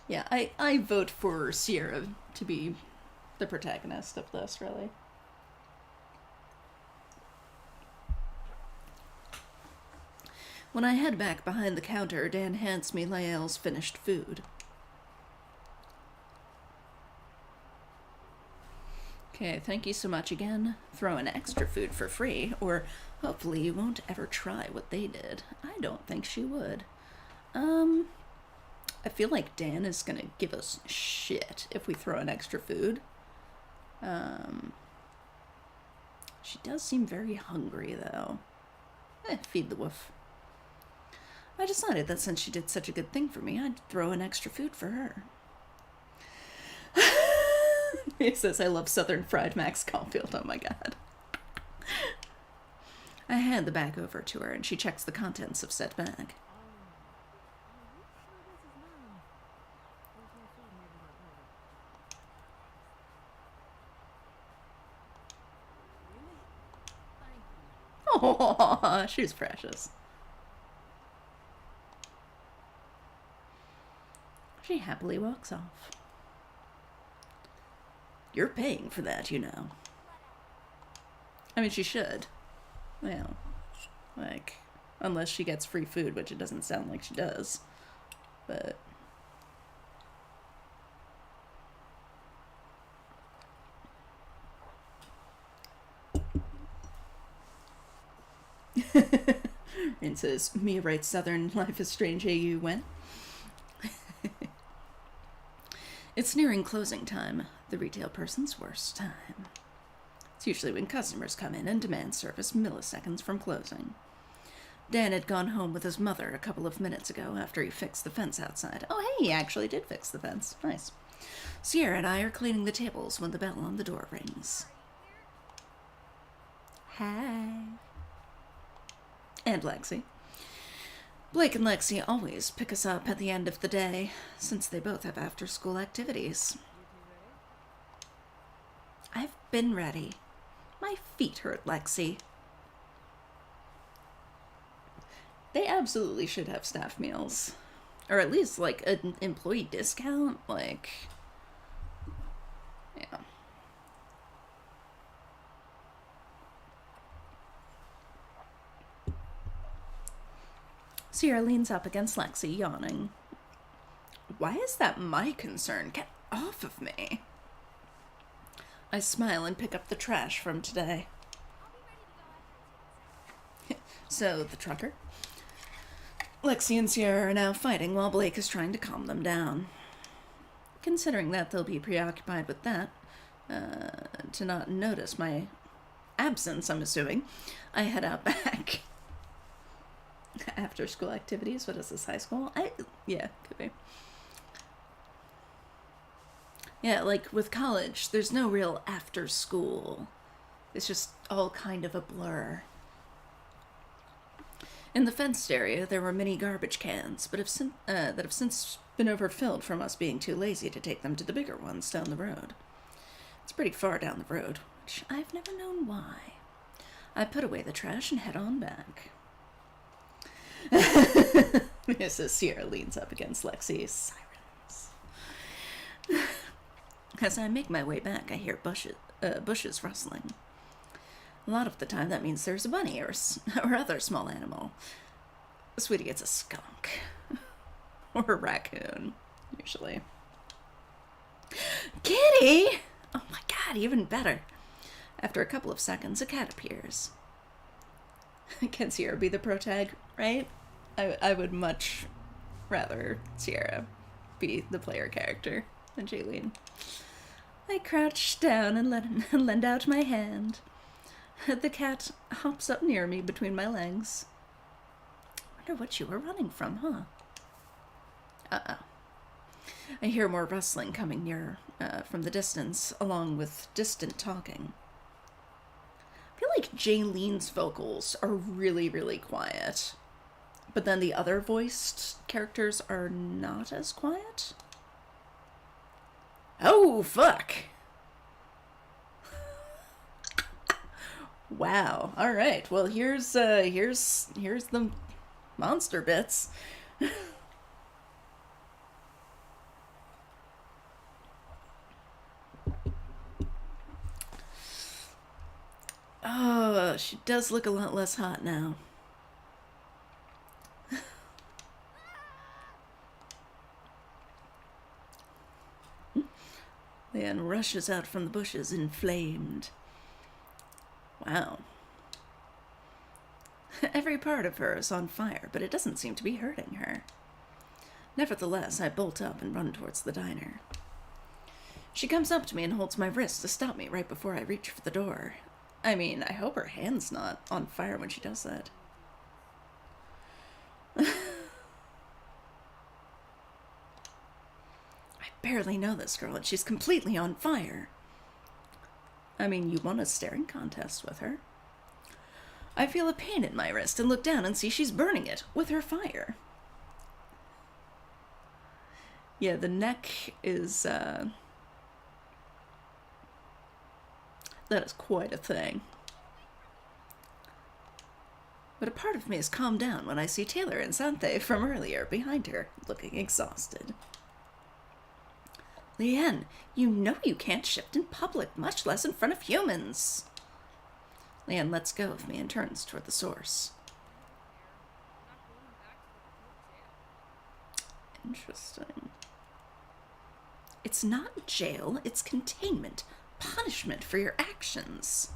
Speaker 1: Yeah, I vote for Sierra to be the protagonist of this, really. When I head back behind the counter, Dan hands me Lyle's finished food. Okay, thank you so much again. Throw in extra food for free, or hopefully you won't ever try what they did. I don't think she would. I feel like Dan is gonna give us shit if we throw in extra food. She does seem very hungry, though. Feed the wolf. I decided that since she did such a good thing for me, I'd throw in extra food for her. He says, I love Southern Fried Max Caulfield. Oh my god. I hand the bag over to her, and she checks the contents of said bag. Oh, she's precious. She happily walks off. You're paying for that, you know. I mean, she should. Well, like, unless she gets free food, which it doesn't sound like she does. But... and says, Mia writes Southern Life is Strange AU when? It's nearing closing time, the retail person's worst time. It's usually when customers come in and demand service milliseconds from closing. Dan had gone home with his mother a couple of minutes ago after he fixed the fence outside. Oh, hey, he actually did fix the fence. Nice. Sierra and I are cleaning the tables when the bell on the door rings. Hi. And Lexi. Blake and Lexi always pick us up at the end of the day, since they both have after-school activities. I've been ready. My feet hurt, Lexi. They absolutely should have staff meals. Or at least, like, an employee discount. Like, yeah. Sierra leans up against Lexi, yawning. Why is that my concern? Get off of me. I smile and pick up the trash from today. So, the trucker? Lexi and Sierra are now fighting while Blake is trying to calm them down. Considering that they'll be preoccupied with that, to not notice my absence, I'm assuming, I head out back. After school activities? What is this, high school? Yeah, could be. Yeah, like with college, there's no real after school. It's just all kind of a blur. In the fenced area, there were many garbage cans, but that have since been overfilled from us being too lazy to take them to the bigger ones down the road. It's pretty far down the road, which I've never known why. I put away the trash and head on back. Mrs. Sierra leans up against Lexi's sirens. As I make my way back, I hear bushes rustling. A lot of the time, that means there's a bunny or other small animal. Sweetie, it's a skunk. Or a raccoon, usually. Kitty! Oh my god, even better. After a couple of seconds, a cat appears. Can Sierra be the protag, right? I would much rather Sierra be the player character than Jaylene. I crouch down and lend out my hand. The cat hops up near me between my legs. Wonder what you were running from, huh? Uh-oh. I hear more rustling coming near from the distance, along with distant talking. I feel like Jaylene's vocals are really, really quiet. But then the other voiced characters are not as quiet. Oh, fuck! Wow. All right. Well, here's the monster bits. Oh, she does look a lot less hot now. Leanne rushes out from the bushes, inflamed. Wow. Every part of her is on fire, but it doesn't seem to be hurting her. Nevertheless, I bolt up and run towards the diner. She comes up to me and holds my wrist to stop me right before I reach for the door. I mean, I hope her hand's not on fire when she does that. I barely know this girl, and she's completely on fire. I mean, you won a staring contest with her. I feel a pain in my wrist and look down and see she's burning it with her fire. Yeah, the neck is, that is quite a thing. But a part of me is calmed down when I see Taylor and Santhe from earlier behind her, looking exhausted. Leanne, you know you can't shift in public, much less in front of humans. Leanne lets go of me and turns toward the source. Interesting. It's not jail, it's containment. Punishment for your actions.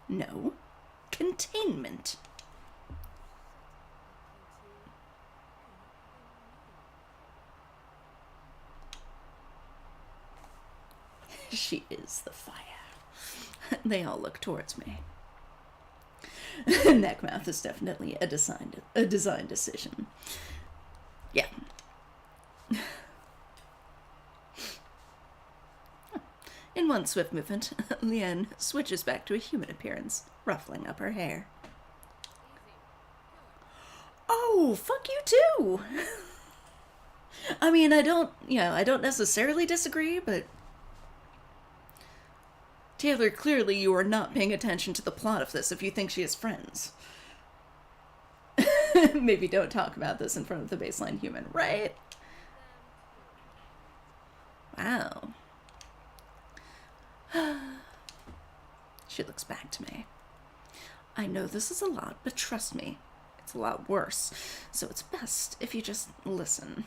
Speaker 1: No. Containment. She is the fire. They all look towards me. Neckmouth is definitely a design decision. Yeah. In one swift movement, Leanne switches back to a human appearance, ruffling up her hair. Oh, fuck you too! I mean, I don't necessarily disagree, but Taylor, clearly you are not paying attention to the plot of this if you think she has friends. Maybe don't talk about this in front of the baseline human, right? Wow. She looks back to me. I know this is a lot, but trust me, it's a lot worse. So it's best if you just listen.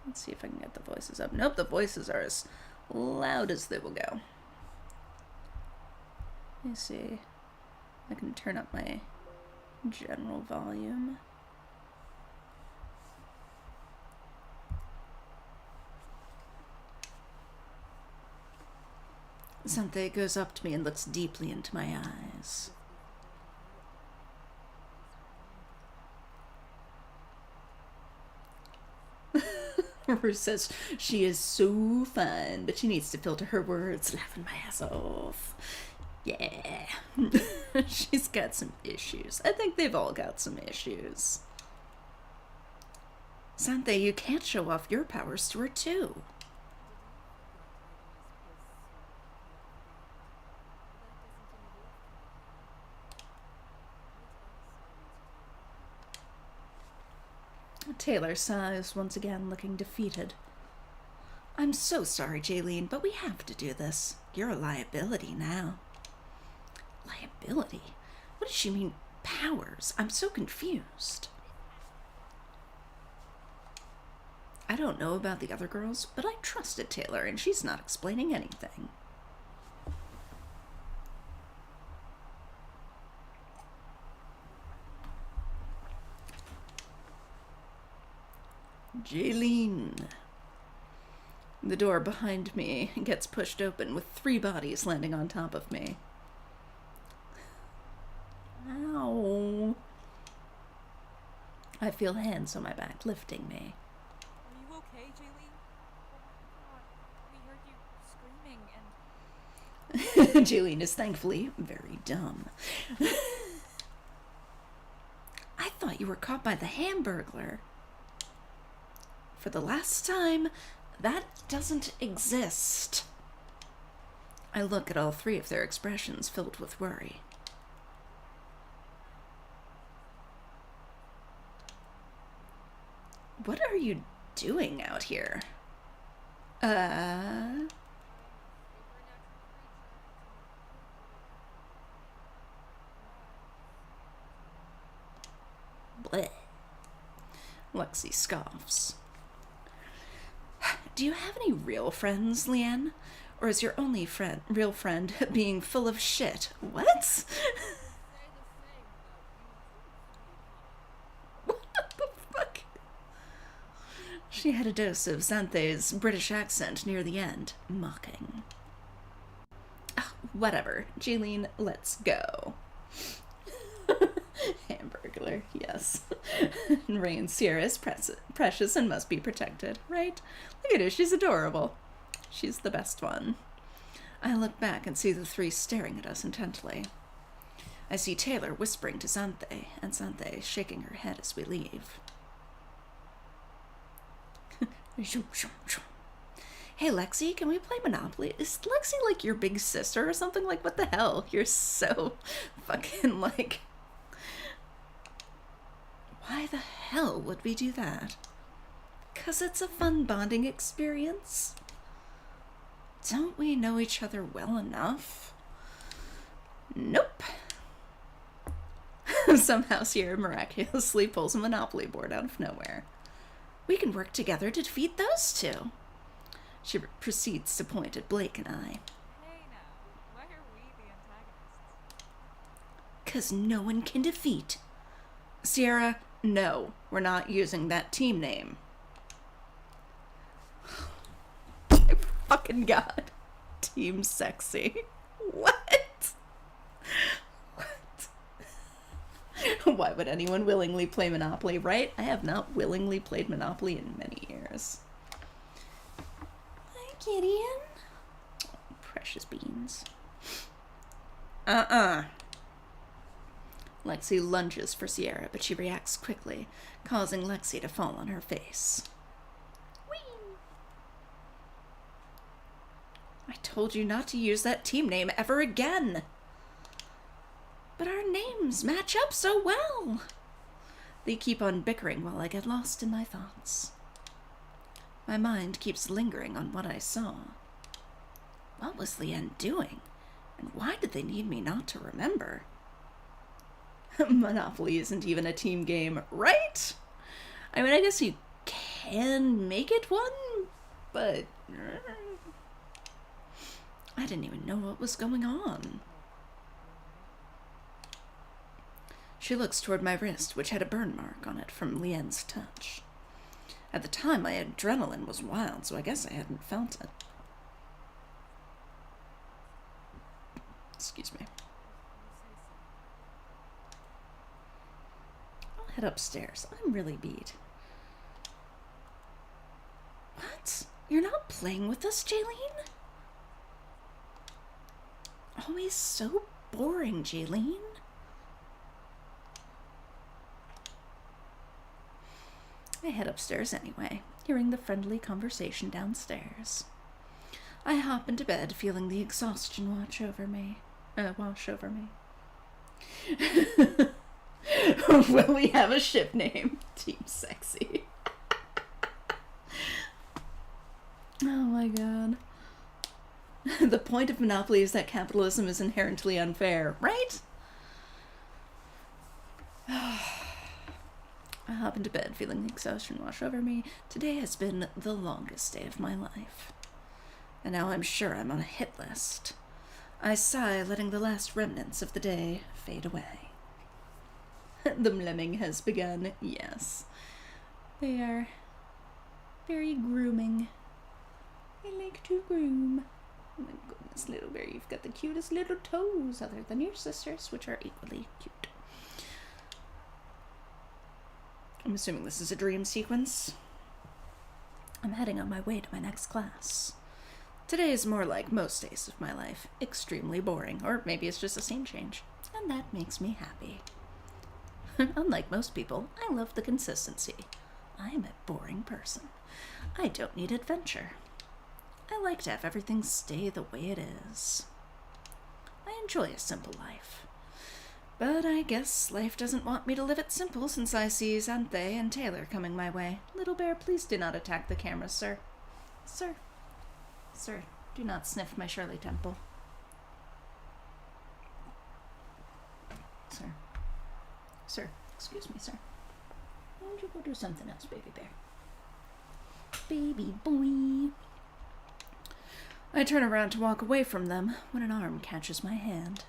Speaker 1: Let's see if I can get the voices up. Nope, the voices are as loud as they will go. Let me see. I can turn up my general volume. Xanthe goes up to me and looks deeply into my eyes. Rue says she is so fun, but she needs to filter her words, laughing my ass off. Yeah. She's got some issues. I think they've all got some issues. Xanthe, you can't show off your powers to her too. Taylor sighs once again, looking defeated. I'm so sorry, Jaylene, but we have to do this. You're a liability now. Liability? What does she mean, powers? I'm so confused. I don't know about the other girls, but I trusted Taylor, and she's not explaining anything. Jaylene. The door behind me gets pushed open with 3 bodies landing on top of me. Ow. I feel hands on my back lifting me.
Speaker 3: Are you okay, Jaylene? Oh my god, we heard you screaming and...
Speaker 1: Jaylene is thankfully very dumb. I thought you were caught by the Hamburglar. For the last time, that doesn't exist. I look at all 3 of their expressions filled with worry. What are you doing out here? Bleh. Lexi scoffs. Do you have any real friends, Leanne? Or is your only real friend being full of shit? What? What the fuck? She had a dose of Xanthe's British accent near the end, mocking. Whatever. Jaylene, let's go. Hamburglar, yes. Rain Sierra is precious and must be protected, right? Look at her, she's adorable. She's the best one. I look back and see the 3 staring at us intently. I see Taylor whispering to Xanthe, and Xanthe shaking her head as we leave. Hey, Lexi, can we play Monopoly? Is Lexi like your big sister or something? Like, what the hell? You're so fucking like... Why the hell would we do that? 'Cause it's a fun bonding experience. Don't we know each other well enough? Nope. Somehow Sierra miraculously pulls a Monopoly board out of nowhere. We can work together to defeat those 2. She proceeds to point at Blake and I.
Speaker 3: Hey now, why are we the antagonists?
Speaker 1: 'Cause no one can defeat. Sierra, no, we're not using that team name. My fucking god. Team sexy. What? What? Why would anyone willingly play Monopoly, right? I have not willingly played Monopoly in many years. Hi, Gideon. Oh, precious beans. Lexi lunges for Sierra, but she reacts quickly, causing Lexi to fall on her face. Whee! I told you not to use that team name ever again. But our names match up so well. They keep on bickering while I get lost in my thoughts. My mind keeps lingering on what I saw. What was Leanne doing? And why did they need me not to remember? Monopoly isn't even a team game, right? I mean, I guess you can make it one, but I didn't even know what was going on. She looks toward my wrist, which had a burn mark on it from Leanne's touch. At the time, my adrenaline was wild, so I guess I hadn't felt it. Excuse me. I'll head upstairs. I'm really beat. What? You're not playing with us, Jaylene? Always so boring, Jaylene. I head upstairs anyway, hearing the friendly conversation downstairs. I hop into bed, feeling the exhaustion wash over me. Will we have a ship name? Team Sexy. Oh my god. The point of Monopoly is that capitalism is inherently unfair, right? I hop into bed, feeling the exhaustion wash over me. Today has been the longest day of my life. And now I'm sure I'm on a hit list. I sigh, letting the last remnants of the day fade away. The lemming has begun, yes. They are very grooming. They like to groom. Oh my goodness, Little Bear, you've got the cutest little toes other than your sisters, which are equally cute. I'm assuming this is a dream sequence. I'm heading on my way to my next class. Today is more like most days of my life. Extremely boring, or maybe it's just a scene change. And that makes me happy. Unlike most people, I love the consistency. I am a boring person. I don't need adventure. I like to have everything stay the way it is. I enjoy a simple life. But I guess life doesn't want me to live it simple since I see Xanthe and Taylor coming my way. Little Bear, please do not attack the camera, sir. Sir. Sir, do not sniff my Shirley Temple. Sir. Sir, excuse me, sir. Why don't you go do something else, baby bear? Baby boy. I turn around to walk away from them when an arm catches my hand.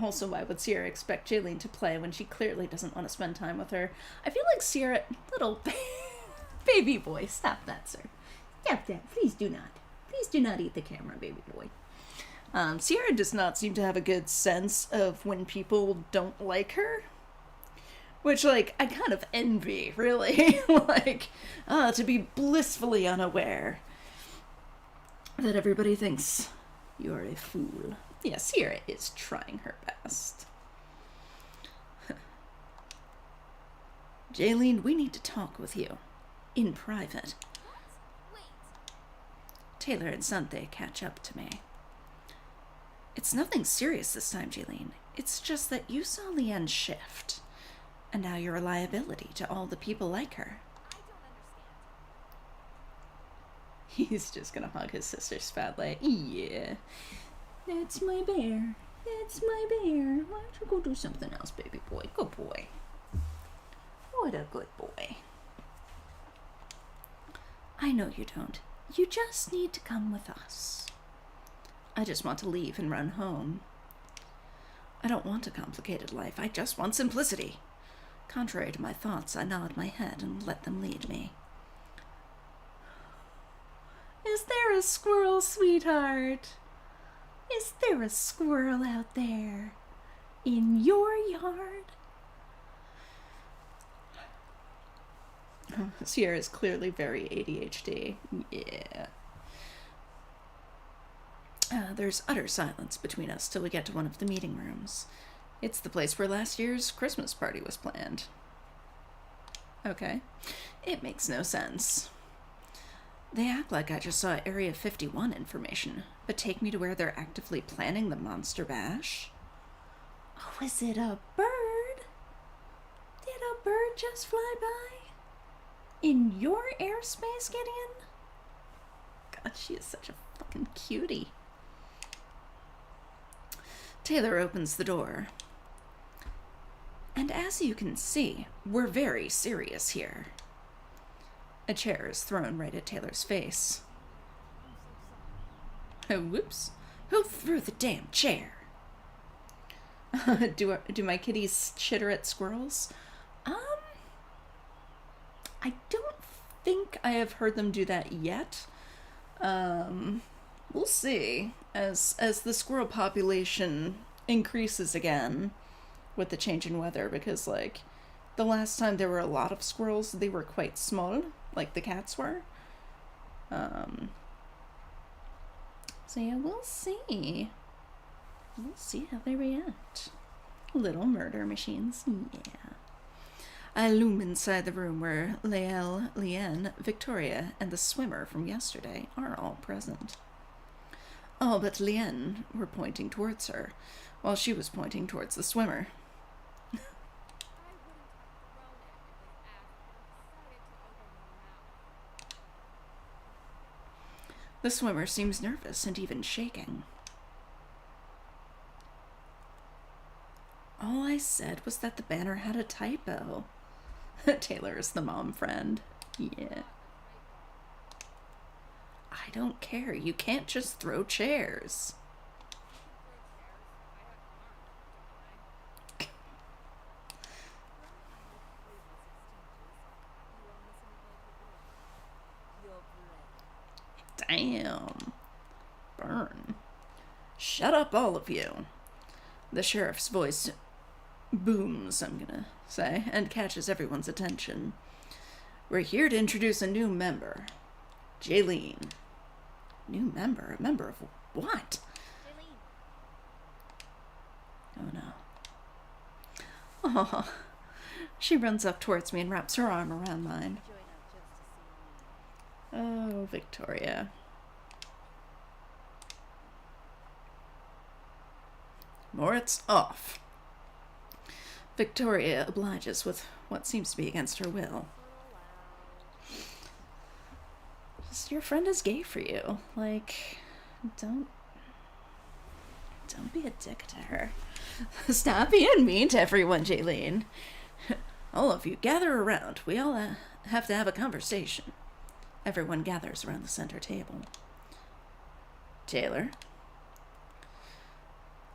Speaker 1: Also, why would Sierra expect Jaylene to play when she clearly doesn't want to spend time with her? I feel like Sierra... Little baby boy, stop that, sir. Stop that. Please do not. Please do not eat the camera, baby boy. Sierra does not seem to have a good sense of when people don't like her. Which, like, I kind of envy, really. Like, to be blissfully unaware that everybody thinks you're a fool. Yeah, Sierra is trying her best. Jaylene, we need to talk with you. In private.
Speaker 3: Wait.
Speaker 1: Taylor and Xanthe catch up to me. It's nothing serious this time, Jaylene. It's just that you saw Leanne shift. And now you're a liability to all the people like her.
Speaker 3: I don't understand.
Speaker 1: He's just gonna hug his sister's fat leg. Yeah. That's my bear. That's my bear. Why don't you go do something else, baby boy? Good boy. What a good boy. I know you don't. You just need to come with us. I just want to leave and run home. I don't want a complicated life. I just want simplicity. Contrary to my thoughts, I nod my head and let them lead me. Is there a squirrel, sweetheart? Is there a squirrel out there in your yard? Sierra is clearly very ADHD. Yeah. There's utter silence between us till we get to one of the meeting rooms. It's the place where last year's Christmas party was planned. Okay. It makes no sense. They act like I just saw Area 51 information, but take me to where they're actively planning the Monster Bash? Oh, is it a bird? Did a bird just fly by? In your airspace, Gideon? God, she is such a fucking cutie. Taylor opens the door. And as you can see, we're very serious here. A chair is thrown right at Taylor's face. Oh, whoops. Who threw the damn chair? Do my kitties chitter at squirrels? I don't think I have heard them do that yet. We'll see. As the squirrel population increases again with the change in weather, because, like, the last time there were a lot of squirrels, they were quite small, like the cats were. So yeah, we'll see. We'll see how they react. Little murder machines, yeah. I loom inside the room where Lyle, Leanne, Victoria, and the swimmer from yesterday are all present. All but Leanne were pointing towards her, while she was pointing towards the swimmer. The swimmer seems nervous and even shaking. All I said was that the banner had a typo. Taylor is the mom friend. Yeah. I don't care. You can't just throw chairs. Damn. Burn. Shut up, all of you. The sheriff's voice booms, I'm gonna say, and catches everyone's attention. We're here to introduce a new member. Jaylene. New member? A member of what? Jaylene. Oh no. Oh. She runs up towards me and wraps her arm around mine. Oh, Victoria. Moritz off. Victoria obliges with what seems to be against her will. Just your friend is gay for you. Like, don't be a dick to her. Stop being mean to everyone, Jaylene. All of you, gather around. We all have to have a conversation. Everyone gathers around the center table. Taylor.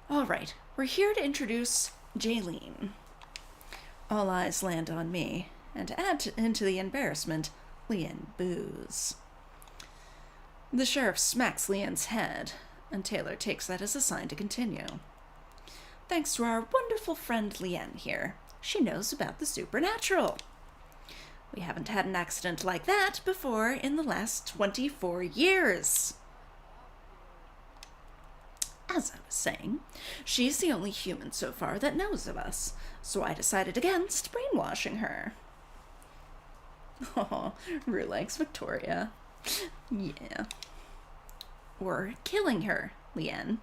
Speaker 1: All right, we're here to introduce Jaylene. All eyes land on me, and to add into the embarrassment, Leanne boos. The sheriff smacks Leanne's head, and Taylor takes that as a sign to continue. Thanks to our wonderful friend Leanne here, she knows about the supernatural. We haven't had an accident like that before in the last 24 years. As I was saying, she's the only human so far that knows of us, so I decided against brainwashing her. Oh, Rue likes Victoria. Yeah. Or killing her, Leanne.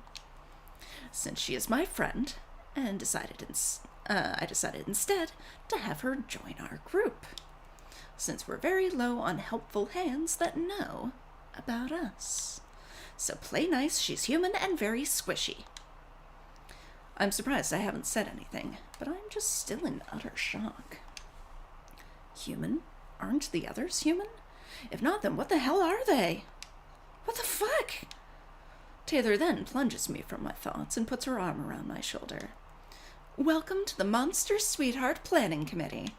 Speaker 1: Since she is my friend, and I decided instead to have her join our group, since we're very low on helpful hands that know about us. So play nice, she's human and very squishy. I'm surprised I haven't said anything, but I'm just still in utter shock. Human? Aren't the others human? If not, then what the hell are they? What the fuck? Taylor then plunges me from my thoughts and puts her arm around my shoulder. Welcome to the Monster Sweetheart Planning Committee.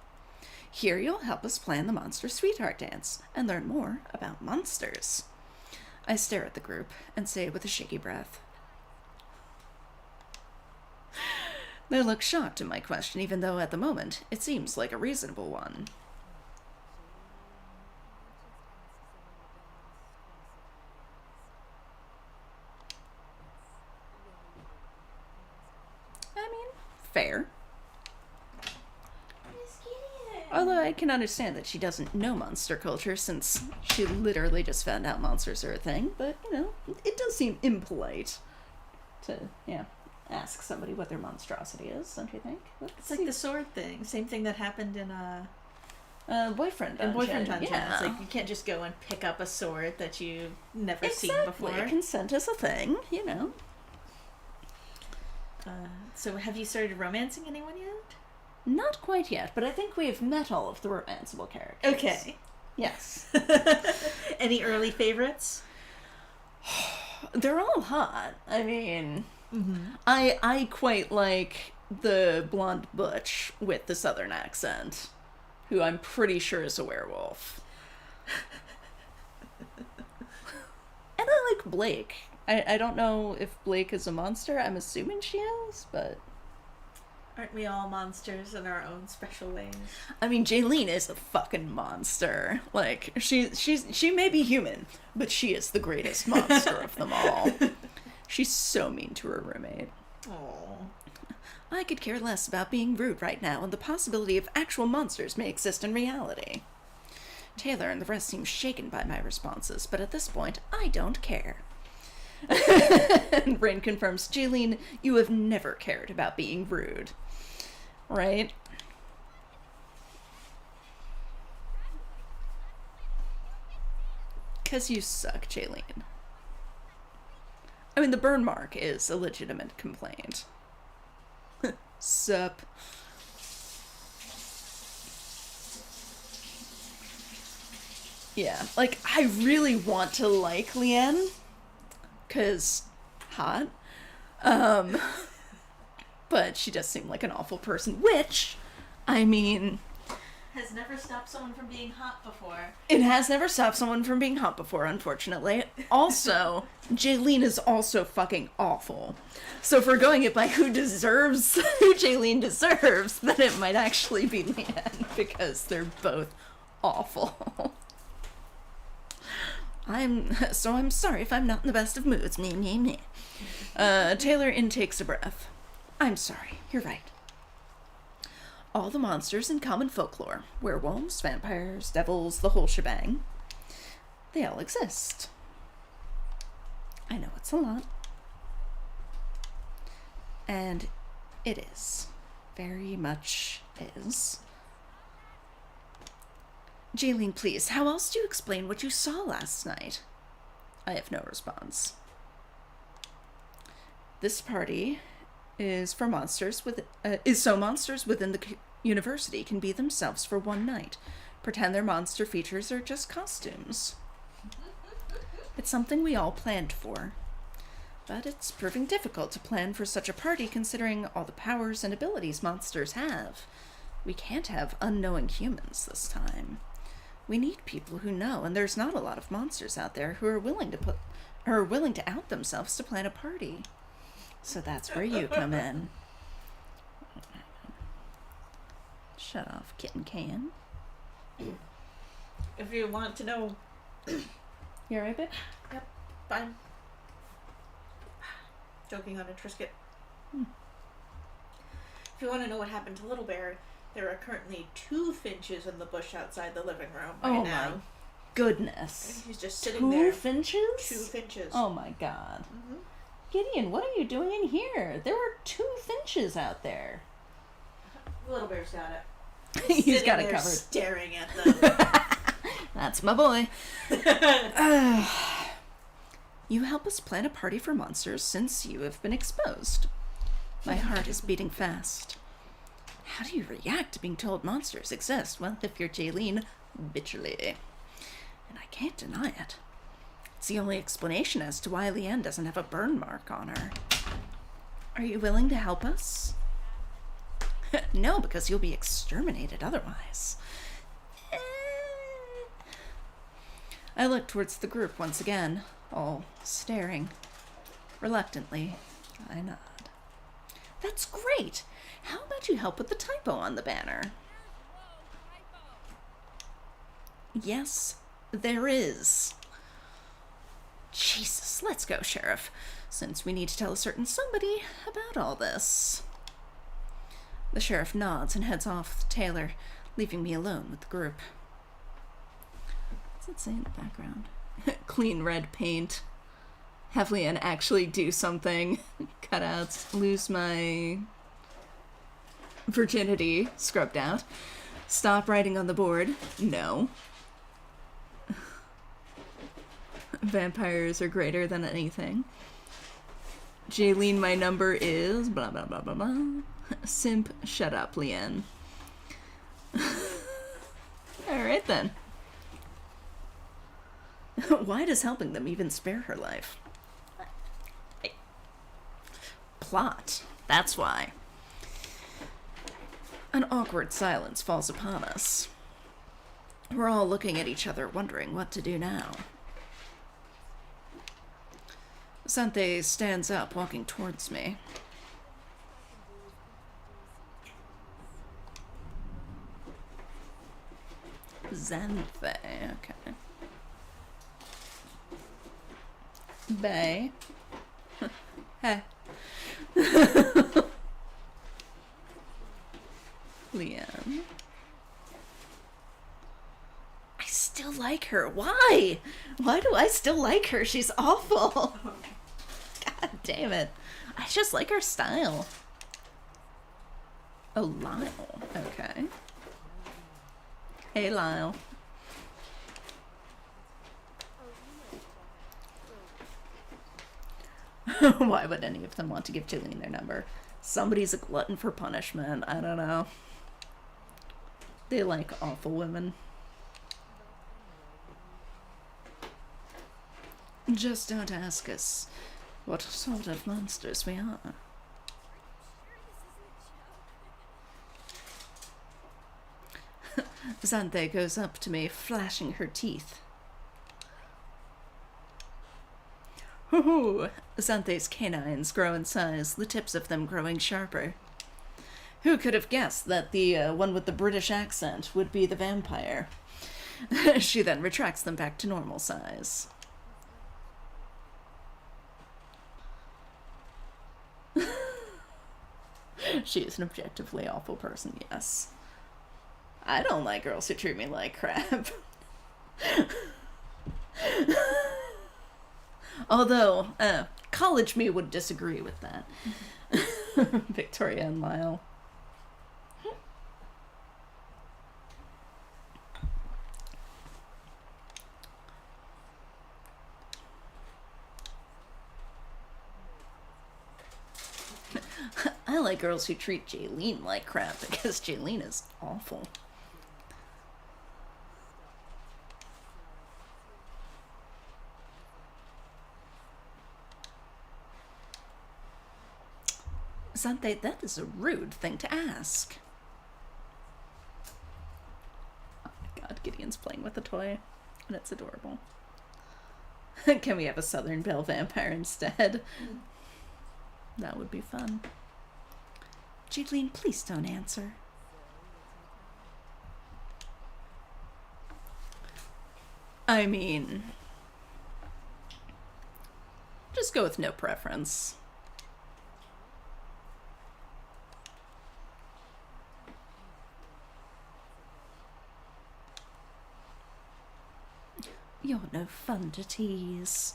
Speaker 1: Here you'll help us plan the Monster Sweetheart Dance and learn more about monsters. I stare at the group and say with a shaky breath. They look shocked at my question, even though at the moment it seems like a reasonable one. Although I can understand that she doesn't know monster culture since she literally just found out monsters are a thing, but, it does seem impolite to, ask somebody what their monstrosity is, don't you think?
Speaker 2: It's like the sword thing. Same thing that happened in
Speaker 1: Boyfriend Dungeon.
Speaker 2: in Boyfriend Dungeon.
Speaker 1: Yeah.
Speaker 2: It's like you can't just go and pick up a sword that you've never seen before.
Speaker 1: Consent is a thing,
Speaker 2: So have you started romancing anyone yet?
Speaker 1: Not quite yet, but I think we've met all of the romanceable characters.
Speaker 2: Okay.
Speaker 1: Yes.
Speaker 2: Any early favorites?
Speaker 1: They're all hot. I mean, I quite like the blonde butch with the southern accent, who I'm pretty sure is a werewolf. And I like Blake. I don't know if Blake is a monster. I'm assuming she is, but...
Speaker 2: Aren't we all monsters in our own special ways?
Speaker 1: I mean, Jaylene is a fucking monster. Like, she may be human, but she is the greatest monster of them all. She's so mean to her roommate.
Speaker 2: Oh.
Speaker 1: I could care less about being rude right now, and the possibility of actual monsters may exist in reality. Taylor and the rest seem shaken by my responses, but at this point, I don't care. And Rain confirms, Jaylene, you have never cared about being rude. Right? Because you suck, Jaylene. I mean, the burn mark is a legitimate complaint. Sup. Yeah, like, I really want to like Leanne, because hot. But she does seem like an awful person, which, I mean...
Speaker 2: Has never stopped someone from being hot before.
Speaker 1: It has never stopped someone from being hot before, unfortunately. Also, Jaylene is also fucking awful. So if we're going it by who Jaylene deserves, then it might actually be Leanne, because they're both awful. I'm sorry if I'm not in the best of moods. Taylor intakes a breath. I'm sorry, you're right. All the monsters in common folklore, werewolves, vampires, devils, the whole shebang, they all exist. I know it's a lot. And it is. Very much is. Jaylene, please, how else do you explain what you saw last night? I have no response. This party is for monsters so monsters within the university can be themselves for one night. Pretend their monster features are just costumes. It's something we all planned for. But it's proving difficult to plan for such a party considering all the powers and abilities monsters have. We can't have unknowing humans this time. We need people who know, and there's not a lot of monsters out there who are willing to out themselves to plan a party. So that's where you come in. Shut off, kitten can.
Speaker 2: If you want to know...
Speaker 1: You alright, babe?
Speaker 2: Yep, fine. Joking on a Trisket. If you want to know what happened to Little Bear, there are currently 2 finches in the bush outside the living room right now.
Speaker 1: My goodness.
Speaker 2: He's just sitting there.
Speaker 1: 2 finches?
Speaker 2: 2 finches.
Speaker 1: Oh my god.
Speaker 2: Mm-hmm.
Speaker 1: Gideon, what are you doing in here? There were 2 finches out there.
Speaker 2: Little Bear's got it.
Speaker 1: He's got it
Speaker 2: there
Speaker 1: covered.
Speaker 2: Staring at them.
Speaker 1: That's my boy. You help us plan a party for monsters since you have been exposed. My heart is beating fast. How do you react to being told monsters exist? Well, if you're Jaylene, bitchily. And I can't deny it. It's the only explanation as to why Leanne doesn't have a burn mark on her. Are you willing to help us? No, because you'll be exterminated otherwise. I look towards the group once again, all staring. Reluctantly, I nod. That's great! How about you help with the typo on the banner? Yes, there is. Jesus, let's go, Sheriff, since we need to tell a certain somebody about all this. The sheriff nods and heads off with Taylor, leaving me alone with the group. What's it say in the background? Clean red paint. Have Leanne actually do something. Cutouts. Lose my virginity. Scrubbed out. Stop writing on the board. No. Vampires are greater than anything. Jaylene, my number is... blah, blah, blah, blah, blah. Simp, shut up, Leanne. Alright then. Why does helping them even spare her life? Plot. That's why. An awkward silence falls upon us. We're all looking at each other, wondering what to do now. Sante stands up, walking towards me. Xanthe, okay. Bay. Hey. Liam. I still like her. Why? Why do I still like her? She's awful. God damn it. I just like her style. Oh, Lyle. Okay. Hey, Lyle. Why would any of them want to give Jillian their number? Somebody's a glutton for punishment. I don't know. They like awful women. Just don't ask us what sort of monsters we are. Xanthe goes up to me, flashing her teeth. Hoo-hoo! Xanthe's canines grow in size, the tips of them growing sharper. Who could have guessed that the one with the British accent would be the vampire? She then retracts them back to normal size. She is an objectively awful person, yes. I don't like girls who treat me like crap. Although, college me would disagree with that. Victoria and Lyle. I like girls who treat Jaylene like crap because Jaylene is awful. Xanthe, that is a rude thing to ask. Oh my god, Gideon's playing with a toy, and it's adorable. Can we have a Southern Belle vampire instead? That would be fun. Jaylene, please don't answer. I mean, just go with no preference. You're no fun to tease.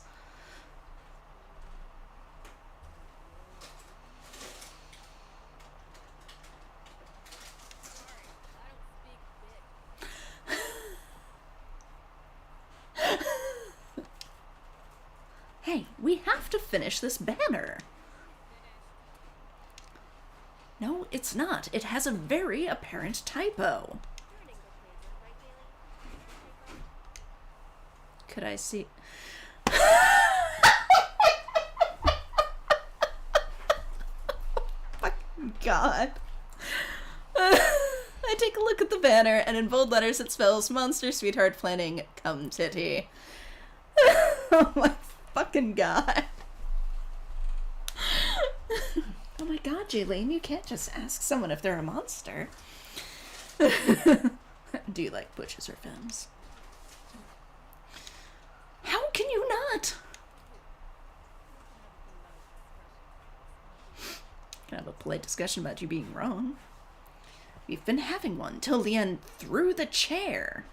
Speaker 1: Hey, we have to finish this banner. No, it's not. It has a very apparent typo. Could I see? Fucking God. I take a look at the banner, and in bold letters it spells Monster Sweetheart Planning Come Titty. Oh my fucking God. Oh my God, Jaylene, you can't just ask someone if they're a monster. Do you like butches or femmes? How can you not? Can have a polite discussion about you being wrong. We've been having one till the end threw the chair.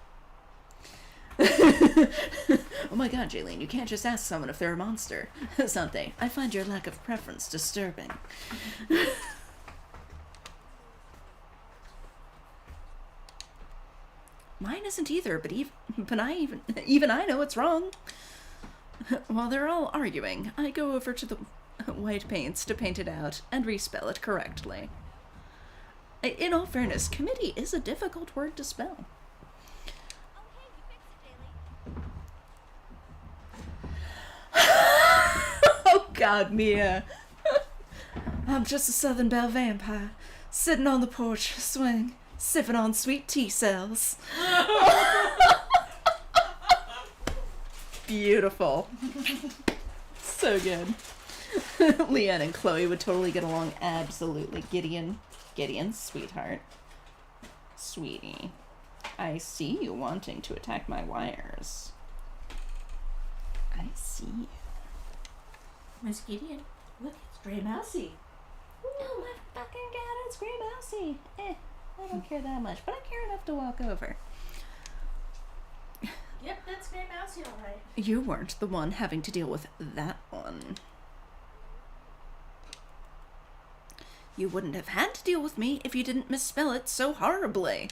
Speaker 1: Oh my god, Jaylene, you can't just ask someone if they're a monster. Sante, I find your lack of preference disturbing. Mine isn't either, but even I know it's wrong. While they're all arguing, I go over to the white paints to paint it out and respell it correctly. In all fairness, committee is a difficult word to spell. Oh god, Mia. I'm just a Southern Belle vampire, sitting on the porch, swing, sipping on sweet tea cells. Beautiful. So good. Leanne and Chloe would totally get along absolutely. Gideon, sweetheart. Sweetie, I see you wanting to attack my wires. I see you.
Speaker 2: Miss Gideon, look, it's Grey Mousy.
Speaker 1: Oh my fucking god, it's Grey Mousy. I don't care that much, but I care enough to walk over.
Speaker 2: Yep, that's Grey Mousy, alright.
Speaker 1: You weren't the one having to deal with that one. You wouldn't have had to deal with me if you didn't misspell it so horribly.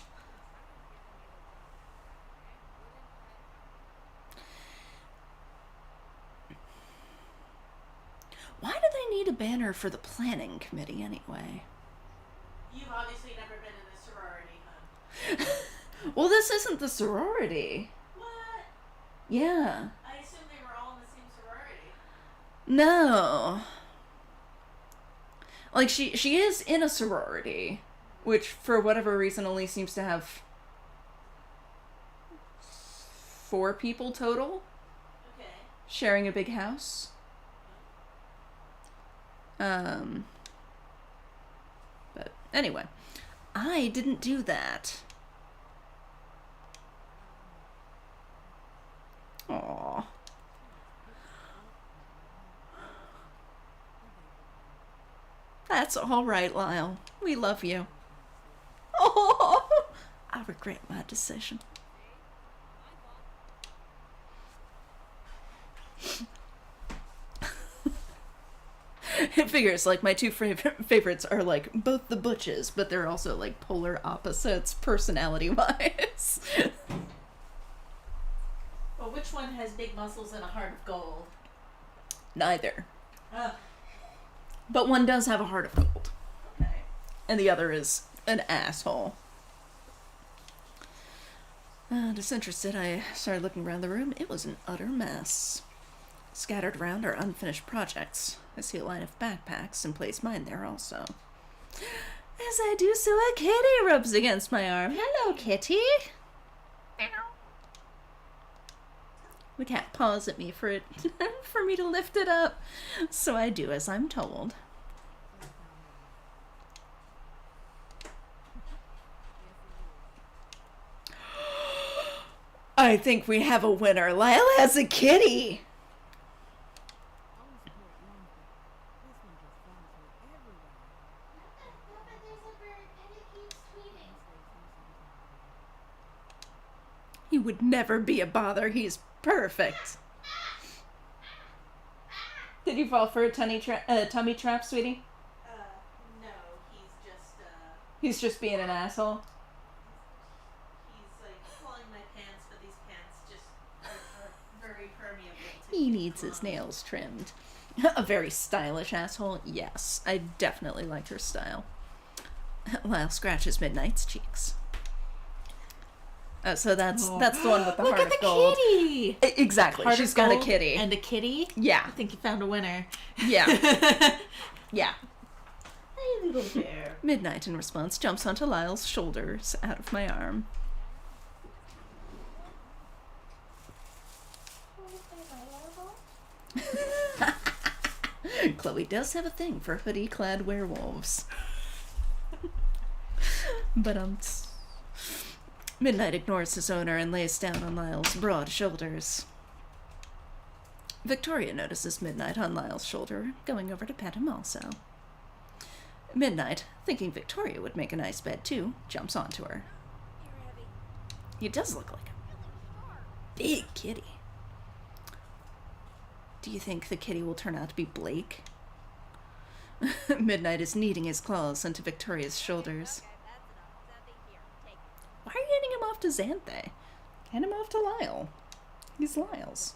Speaker 1: Why do they need a banner for the planning committee anyway?
Speaker 2: You've obviously never been in a sorority, hun.
Speaker 1: Well, this isn't the sorority.
Speaker 2: What?
Speaker 1: Yeah.
Speaker 2: I assume they were all in the same sorority.
Speaker 1: No. Like, she is in a sorority, which, for whatever reason, only seems to have 4 people total.
Speaker 2: Okay.
Speaker 1: Sharing a big house. But anyway, I didn't do that. Aww. That's all right, Lyle. We love you. Oh, I regret my decision. It figures, like, my two favorites are, like, both the butches, but they're also, like, polar opposites personality-wise.
Speaker 2: Well, which one has big muscles and a heart of gold?
Speaker 1: Neither.
Speaker 2: Ugh.
Speaker 1: But one does have a heart of gold.
Speaker 2: Okay.
Speaker 1: And the other is an asshole. Disinterested, I started looking around the room. It was an utter mess. Scattered around are unfinished projects. I see a line of backpacks and place mine there also. As I do so, a kitty rubs against my arm. Hello, kitty. The cat paws at me for me to lift it up, so I do as I'm told. I think we have a winner. Lyle has a kitty. He would never be a bother. He's perfect. Did you fall for a tummy trap, sweetie?
Speaker 2: No, he's
Speaker 1: He's just being an asshole.
Speaker 2: he's like pulling my pants, but these pants just are very permeable.
Speaker 1: He needs his nails trimmed. A very stylish asshole. Yes, I definitely like her style. Lyle scratches Midnight's cheeks. So that's the one with the heart of gold.
Speaker 2: Look at the kitty!
Speaker 1: Exactly.
Speaker 2: Heart
Speaker 1: She's
Speaker 2: of
Speaker 1: got a
Speaker 2: gold
Speaker 1: kitty.
Speaker 2: And a kitty?
Speaker 1: Yeah.
Speaker 2: I think you found a winner.
Speaker 1: Yeah. Yeah.
Speaker 2: Hey, little bear.
Speaker 1: Midnight, in response, jumps onto Lyle's shoulders out of my arm. Chloe does have a thing for hoodie-clad werewolves. But Midnight ignores his owner and lays down on Lyle's broad shoulders. Victoria notices Midnight on Lyle's shoulder, going over to pet him also. Midnight, thinking Victoria would make a nice bed too, jumps onto her. He does look like a big kitty. Do you think the kitty will turn out to be Blake? Midnight is kneading his claws into Victoria's shoulders. Why are you handing him off to Xanthe? Hand him off to Lyle. He's Lyle's.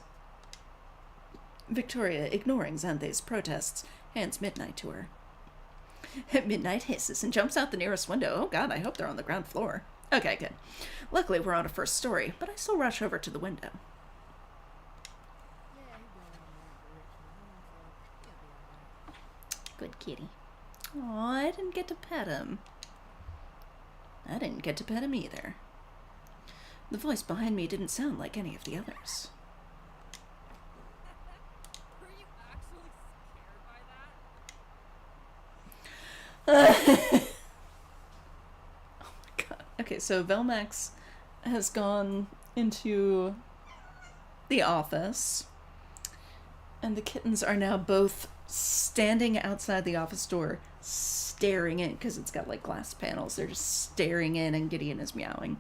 Speaker 1: Victoria, ignoring Xanthe's protests, hands Midnight to her. Midnight hisses and jumps out the nearest window. Oh god, I hope they're on the ground floor. Okay, good. Luckily, we're on a first story, but I still rush over to the window. Good kitty. Aw, I didn't get to pet him. I didn't get to pet him either. The voice behind me didn't sound like any of the others.
Speaker 3: Were you actually scared by that?
Speaker 1: Oh my god. Okay, so Velmax has gone into the office, and the kittens are now both standing outside the office door, staring in, because it's got like glass panels. They're just staring in, and Gideon is meowing.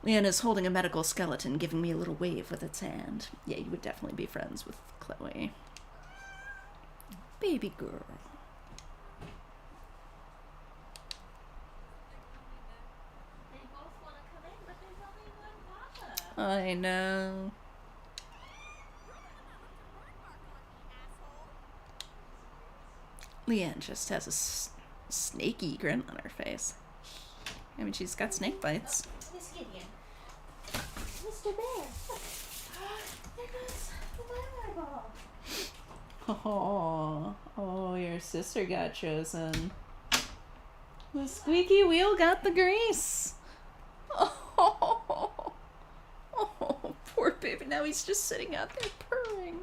Speaker 1: Leanne is holding a medical skeleton, giving me a little wave with its hand. Yeah, you would definitely be friends with Chloe. Baby girl.
Speaker 2: They both want to come in, but there's only one Papa.
Speaker 1: I know. Leanne just has a snaky grin on her face. I mean, she's got snake bites.
Speaker 2: Miss Gideon. Mr. Bear. There goes the eyeball.
Speaker 1: Oh, your sister got chosen. The squeaky wheel got the grease. Oh, poor baby. Now he's just sitting out there purring.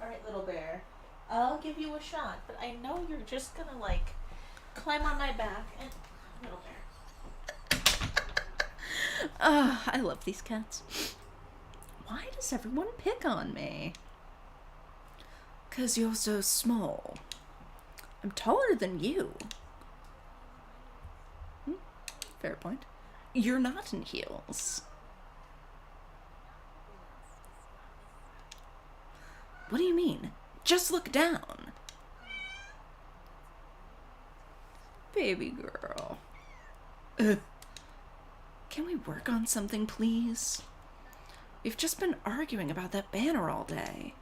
Speaker 2: Alright, Little Bear. I'll give you a shot, but I know you're just gonna, like, climb on my back and... Little Bear.
Speaker 1: I love these cats. Why does everyone pick on me? 'Cause you're so small. I'm taller than you. Fair point. You're not in heels. What do you mean? Just look down. Baby girl. Can we work on something, please? We've just been arguing about that banner all day.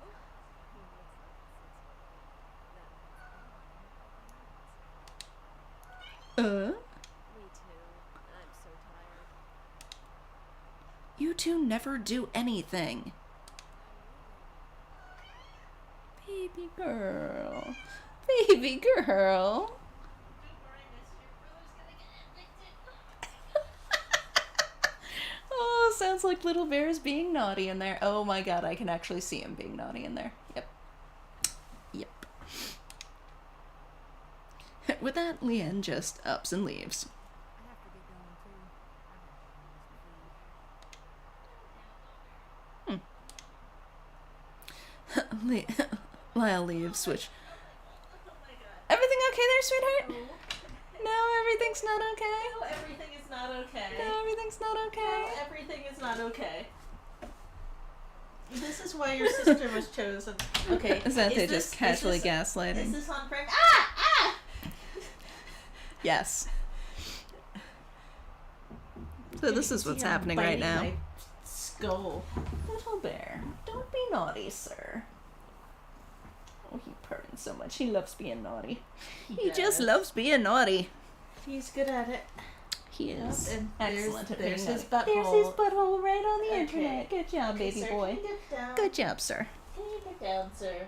Speaker 3: Me too. I'm so tired.
Speaker 1: You two never do anything. Baby girl. Baby girl. Oh, sounds like Little Bear's being naughty in there. Oh my god, I can actually see him being naughty in there. Yep. Yep. With that, Leanne just ups and leaves.
Speaker 3: I have to get going too.
Speaker 1: Lyle leaves, which...
Speaker 2: Oh my god.
Speaker 1: Everything okay there, sweetheart?
Speaker 2: No.
Speaker 1: No, everything's not okay.
Speaker 2: No, everything is not okay.
Speaker 1: No, everything's not okay.
Speaker 2: No, everything is not okay. This is why your sister was chosen. Okay.
Speaker 1: Xanthe just casually gaslighting.
Speaker 2: Is this on frame? Ah! Ah!
Speaker 1: Yes. So this is what's happening right now.
Speaker 2: My skull.
Speaker 1: Little Bear, don't be naughty, sir. Oh, he purring so much. He loves being naughty. He just loves being naughty.
Speaker 2: He's good at it.
Speaker 1: He is
Speaker 2: And
Speaker 1: excellent at
Speaker 2: there's
Speaker 1: being
Speaker 2: his
Speaker 1: naughty.
Speaker 2: butthole.
Speaker 1: There's his butthole right on the
Speaker 2: Okay.
Speaker 1: internet. Good job,
Speaker 2: Okay,
Speaker 1: baby
Speaker 2: sir,
Speaker 1: boy.
Speaker 2: Can you get down?
Speaker 1: Good job, sir.
Speaker 2: Can you get down, sir?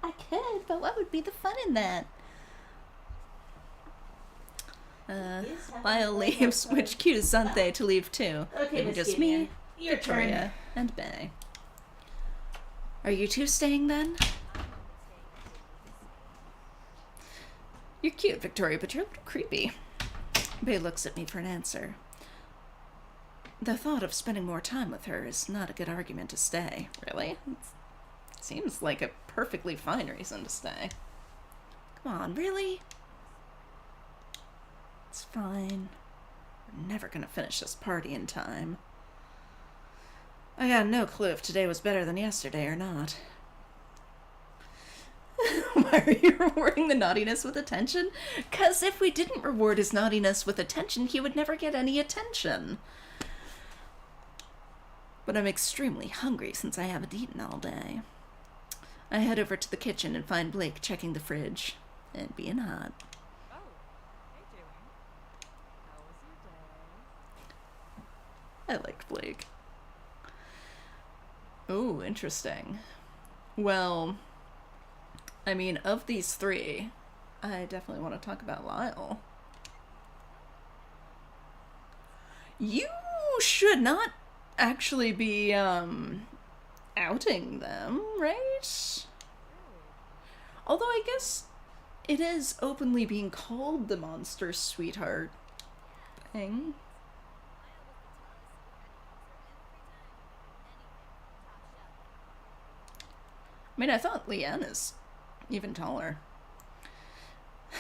Speaker 1: I could, but what would be the fun in that? Lyle leaves, which cues Xanthe to leave too.
Speaker 2: Okay,
Speaker 1: Leaving
Speaker 2: Miss
Speaker 1: just
Speaker 2: Gideon.
Speaker 1: me,
Speaker 2: Your
Speaker 1: Victoria, and Bay. Are you two staying then? You're cute, Victoria, but you're a little creepy. Bay looks at me for an answer. The thought of spending more time with her is not a good argument to stay. Really? It seems like a perfectly fine reason to stay. Come on, really? It's fine. We're never gonna finish this party in time. I got no clue if today was better than yesterday or not. Why are you rewarding the naughtiness with attention? 'Cause if we didn't reward his naughtiness with attention, he would never get any attention. But I'm extremely hungry since I haven't eaten all day. I head over to the kitchen and find Blake checking the fridge and being hot.
Speaker 3: Oh, hey, Jaylene. How was your day?
Speaker 1: I liked Blake. Oh, interesting. Well, I mean, of these three, I definitely want to talk about Lyle. You should not actually be, outing them, right?
Speaker 3: Really?
Speaker 1: Although I guess it is openly being called the monster sweetheart thing. I mean, I thought Leanne is even taller.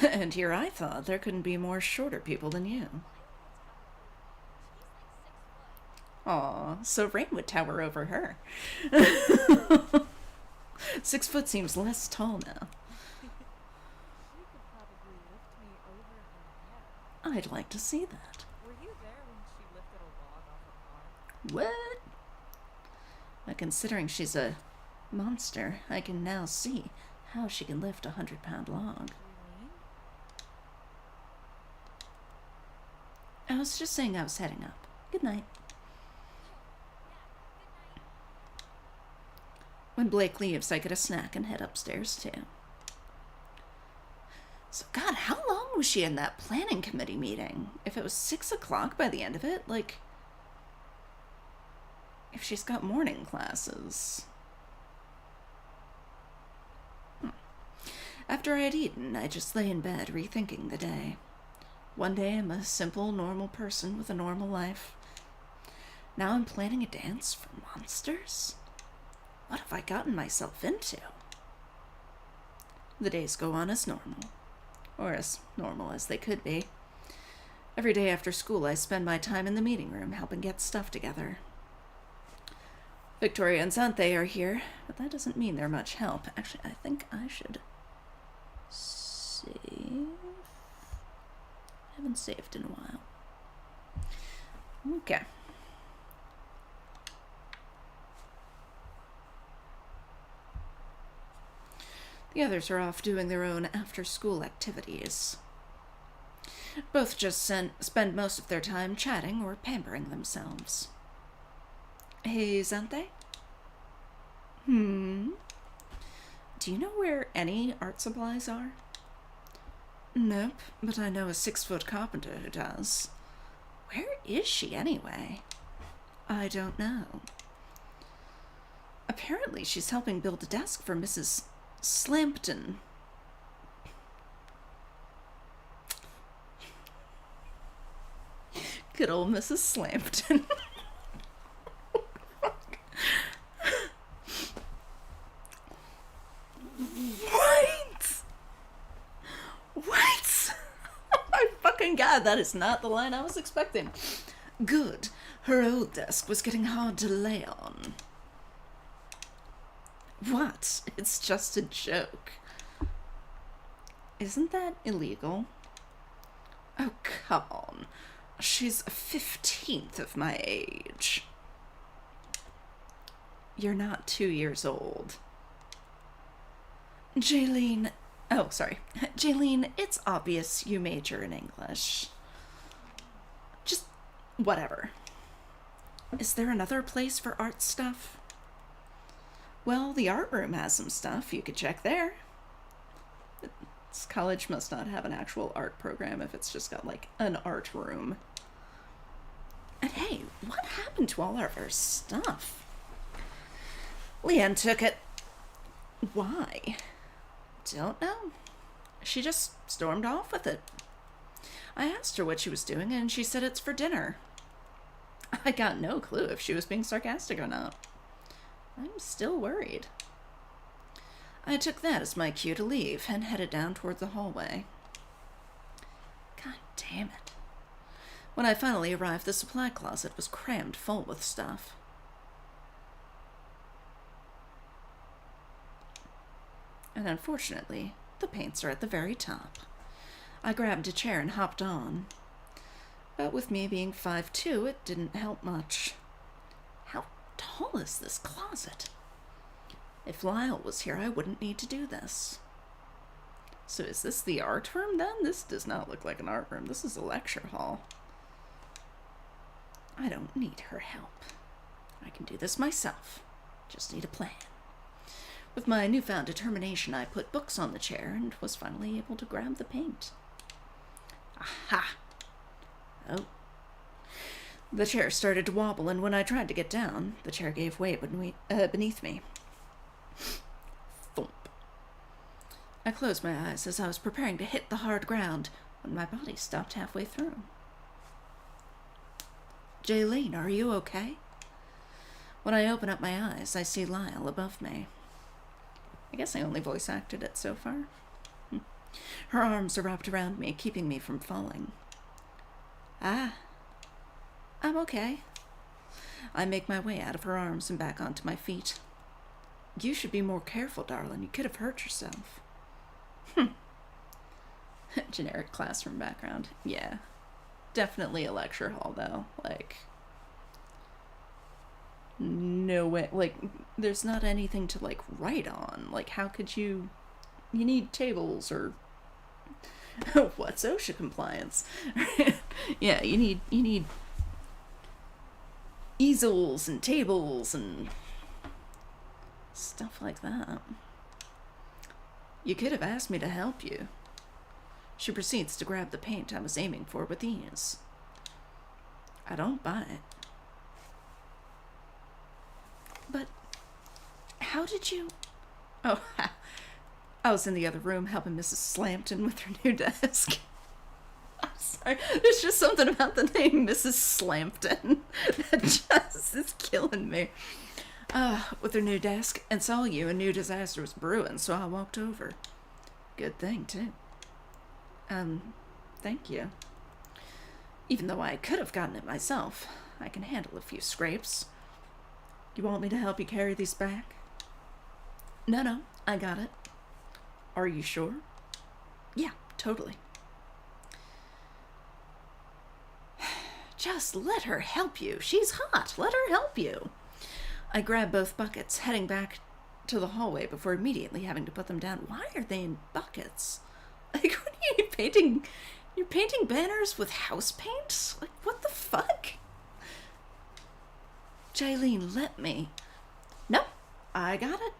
Speaker 1: And here I thought there couldn't be more shorter people than you. Aw, so Rain would tower over her. 6 foot seems less tall now.
Speaker 3: She could probably lift me over her head.
Speaker 1: I'd like to see that.
Speaker 3: Were you there when she lifted a log off a car?
Speaker 1: What? But considering she's a monster, I can now see how she can lift a 100-pound log.
Speaker 3: Jaylene?
Speaker 1: I was just saying I was heading up. Good night. When Blake leaves, I get a snack and head upstairs too. So, God, how long was she in that planning committee meeting? If it was 6 o'clock by the end of it, like, if she's got morning classes. After I had eaten, I just lay in bed rethinking the day. One day I'm a simple, normal person with a normal life. Now I'm planning a dance for monsters? What have I gotten myself into? The days go on as normal. Or as normal as they could be. Every day after school, I spend my time in the meeting room helping get stuff together. Victoria and Zante are here, but that doesn't mean they're much help. Actually, I think I should save. I haven't saved in a while. Okay. The others are off doing their own after-school activities. Both just spend most of their time chatting or pampering themselves. Hey, Zante? Do you know where any art supplies are? Nope, but I know a 6-foot carpenter who does. Where is she anyway? I don't know. Apparently she's helping build a desk for Mrs. Slampton. Good old Mrs. Slampton. What? Oh my fucking God, that is not the line I was expecting. Good. Her old desk was getting hard to lay on. What? It's just a joke. Isn't that illegal? Oh, come on. She's 15th of my age. You're not 2 years old. Jaylene... Oh, sorry. Jaylene, it's obvious you major in English. Just whatever. Is there another place for art stuff? Well, the art room has some stuff. You could check there. This college must not have an actual art program if it's just got, like, an art room. And hey, what happened to all of her stuff? Leanne took it. Why? Don't know. She just stormed off with it. I asked her what she was doing, and she said it's for dinner. I got no clue if she was being sarcastic or not. I'm still worried. I took that as my cue to leave and headed down toward the hallway. God damn it. When I finally arrived, the supply closet was crammed full with stuff. And unfortunately, the paints are at the very top. I grabbed a chair and hopped on. But with me being 5'2", it didn't help much. How tall is this closet? If Lyle was here, I wouldn't need to do this. So is this the art room then? This does not look like an art room. This is a lecture hall. I don't need her help. I can do this myself. Just need a plan. With my newfound determination, I put books on the chair and was finally able to grab the paint. Aha! Oh. The chair started to wobble, and when I tried to get down, the chair gave way beneath me. Thump. I closed my eyes as I was preparing to hit the hard ground when my body stopped halfway through. Jaylene, are you okay? When I open up my eyes, I see Lyle above me. I guess I only voice acted it so far. Her arms are wrapped around me, keeping me from falling. Ah, I'm okay. I make my way out of her arms and back onto my feet. You should be more careful, darling. You could have hurt yourself. Generic classroom background. Yeah. Definitely a lecture hall, though. Like, no way. Like, there's not anything to, like, write on. Like, how could you... You need tables or... What's OSHA compliance? Yeah, you need easels and tables and stuff like that. You could have asked me to help you. She proceeds to grab the paint I was aiming for with ease. I don't buy it. But how did you... Oh, I was in the other room helping Mrs. Slampton with her new desk. I'm sorry. There's just something about the name Mrs. Slampton that just is killing me. With her new desk, and saw you, a new disaster was brewing, so I walked over. Good thing, too. Thank you. Even though I could have gotten it myself, I can handle a few scrapes. You want me to help you carry these back? No, I got it. Are you sure? Yeah, totally. Just let her help you. She's hot. Let her help you. I grabbed both buckets, heading back to the hallway before immediately having to put them down. Why are they in buckets? Like, what are you painting? You're painting banners with house paint? Like, what the fuck? Jaylene, let me. Nope, I got it.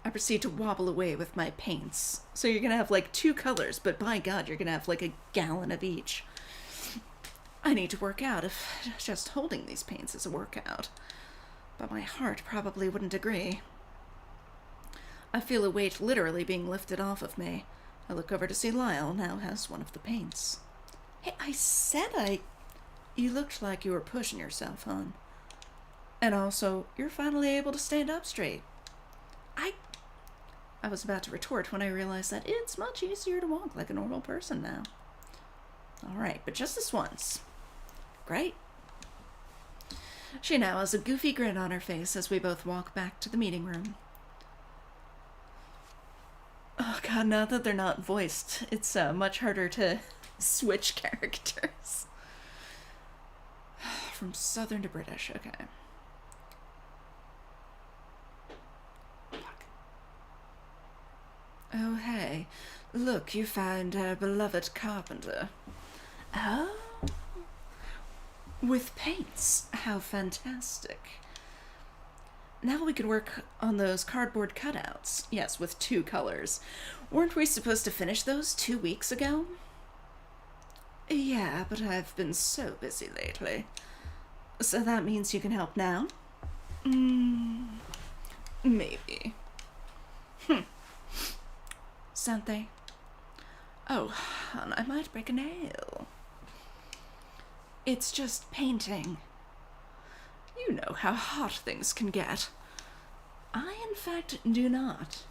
Speaker 1: I proceed to wobble away with my paints. So you're gonna have like 2 colors, but by God, you're gonna have like a gallon of each. I need to work out if just holding these paints is a workout. But my heart probably wouldn't agree. I feel a weight literally being lifted off of me. I look over to see Lyle now has one of the paints. Hey, I said You looked like you were pushing yourself, hon. And also, you're finally able to stand up straight. I was about to retort when I realized that it's much easier to walk like a normal person now. Alright, but just this once. Great. She now has a goofy grin on her face as we both walk back to the meeting room. Oh god, now that they're not voiced, it's much harder to switch characters. From Southern to British, okay. Oh, hey. Look, you found our beloved carpenter. Oh. With paints. How fantastic. Now we can work on those cardboard cutouts. Yes, with 2 colors. Weren't we supposed to finish those 2 weeks ago? Yeah, but I've been so busy lately. So that means you can help now? Maybe. Something. Oh, hon, I might break a nail. It's just painting. You know how hot things can get. I, in fact, do not.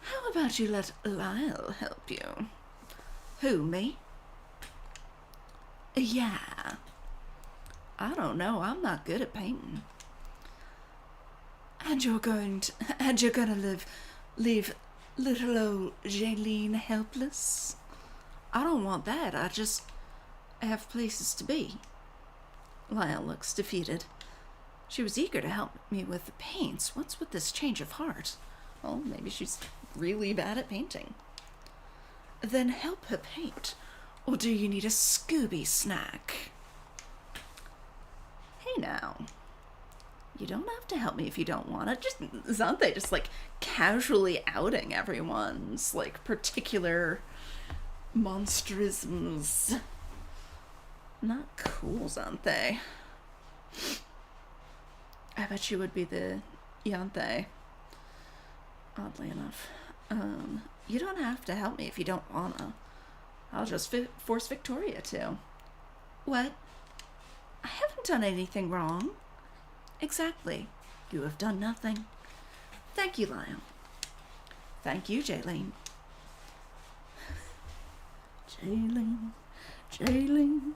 Speaker 1: How about you let Lyle help you? Who, me? Yeah. I don't know, I'm not good at painting. And you're gonna leave little old Jaylene helpless? I don't want that, I just have places to be. Lyle looks defeated. She was eager to help me with the paints. What's with this change of heart? Well, maybe she's really bad at painting. Then help her paint. Or do you need a Scooby snack? Hey now. You don't have to help me if you don't want it. Just, Zante just like casually outing everyone's like particular monsterisms. Not cool, Zante. I bet you would be the Yante. Oddly enough. You don't have to help me if you don't wanna. I'll just force Victoria to. What? I haven't done anything wrong. Exactly. You have done nothing. Thank you, Lyle. Thank you, Jaylene. Jaylene.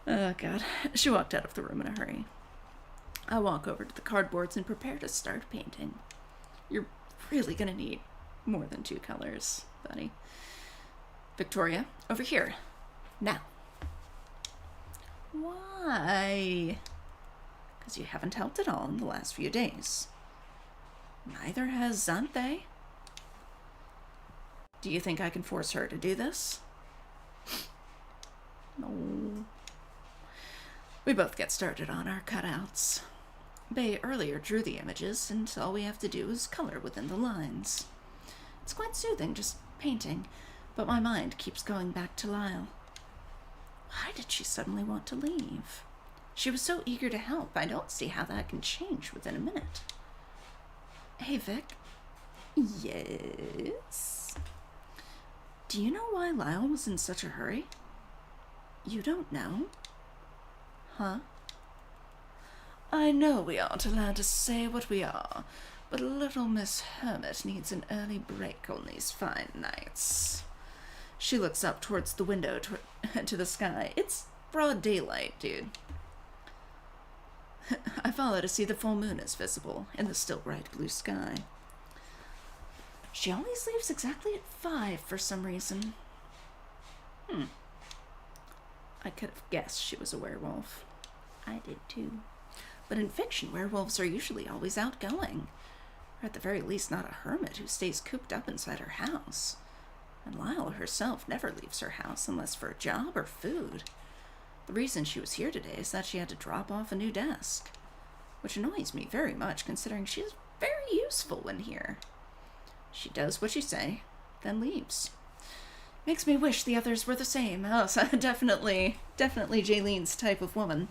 Speaker 1: Oh, God. She walked out of the room in a hurry. I walk over to the cardboards and prepare to start painting. You're really gonna need more than 2 colors, buddy. Victoria, over here. Now. Why? Because you haven't helped at all in the last few days. Neither has Zante. Do you think I can force her to do this? No. We both get started on our cutouts. Bay earlier drew the images, and all we have to do is color within the lines. It's quite soothing just painting, but my mind keeps going back to Lyle. Why did she suddenly want to leave? She was so eager to help. I don't see how that can change within a minute. Hey, Vic. Yes? Do you know why Lyle was in such a hurry? You don't know? Huh? I know we aren't allowed to say what we are, but little Miss Hermit needs an early break on these fine nights. She looks up towards the window to the sky. It's broad daylight, dude. I follow to see the full moon is visible in the still bright blue sky. She always leaves exactly at 5 for some reason. I could have guessed she was a werewolf. I did too. But in fiction, werewolves are usually always outgoing. Or at the very least not a hermit who stays cooped up inside her house. And Lyle herself never leaves her house unless for a job or food. The reason she was here today is that she had to drop off a new desk. Which annoys me very much considering she is very useful when here. She does what you say, then leaves. Makes me wish the others were the same. Oh, so definitely Jaylene's type of woman.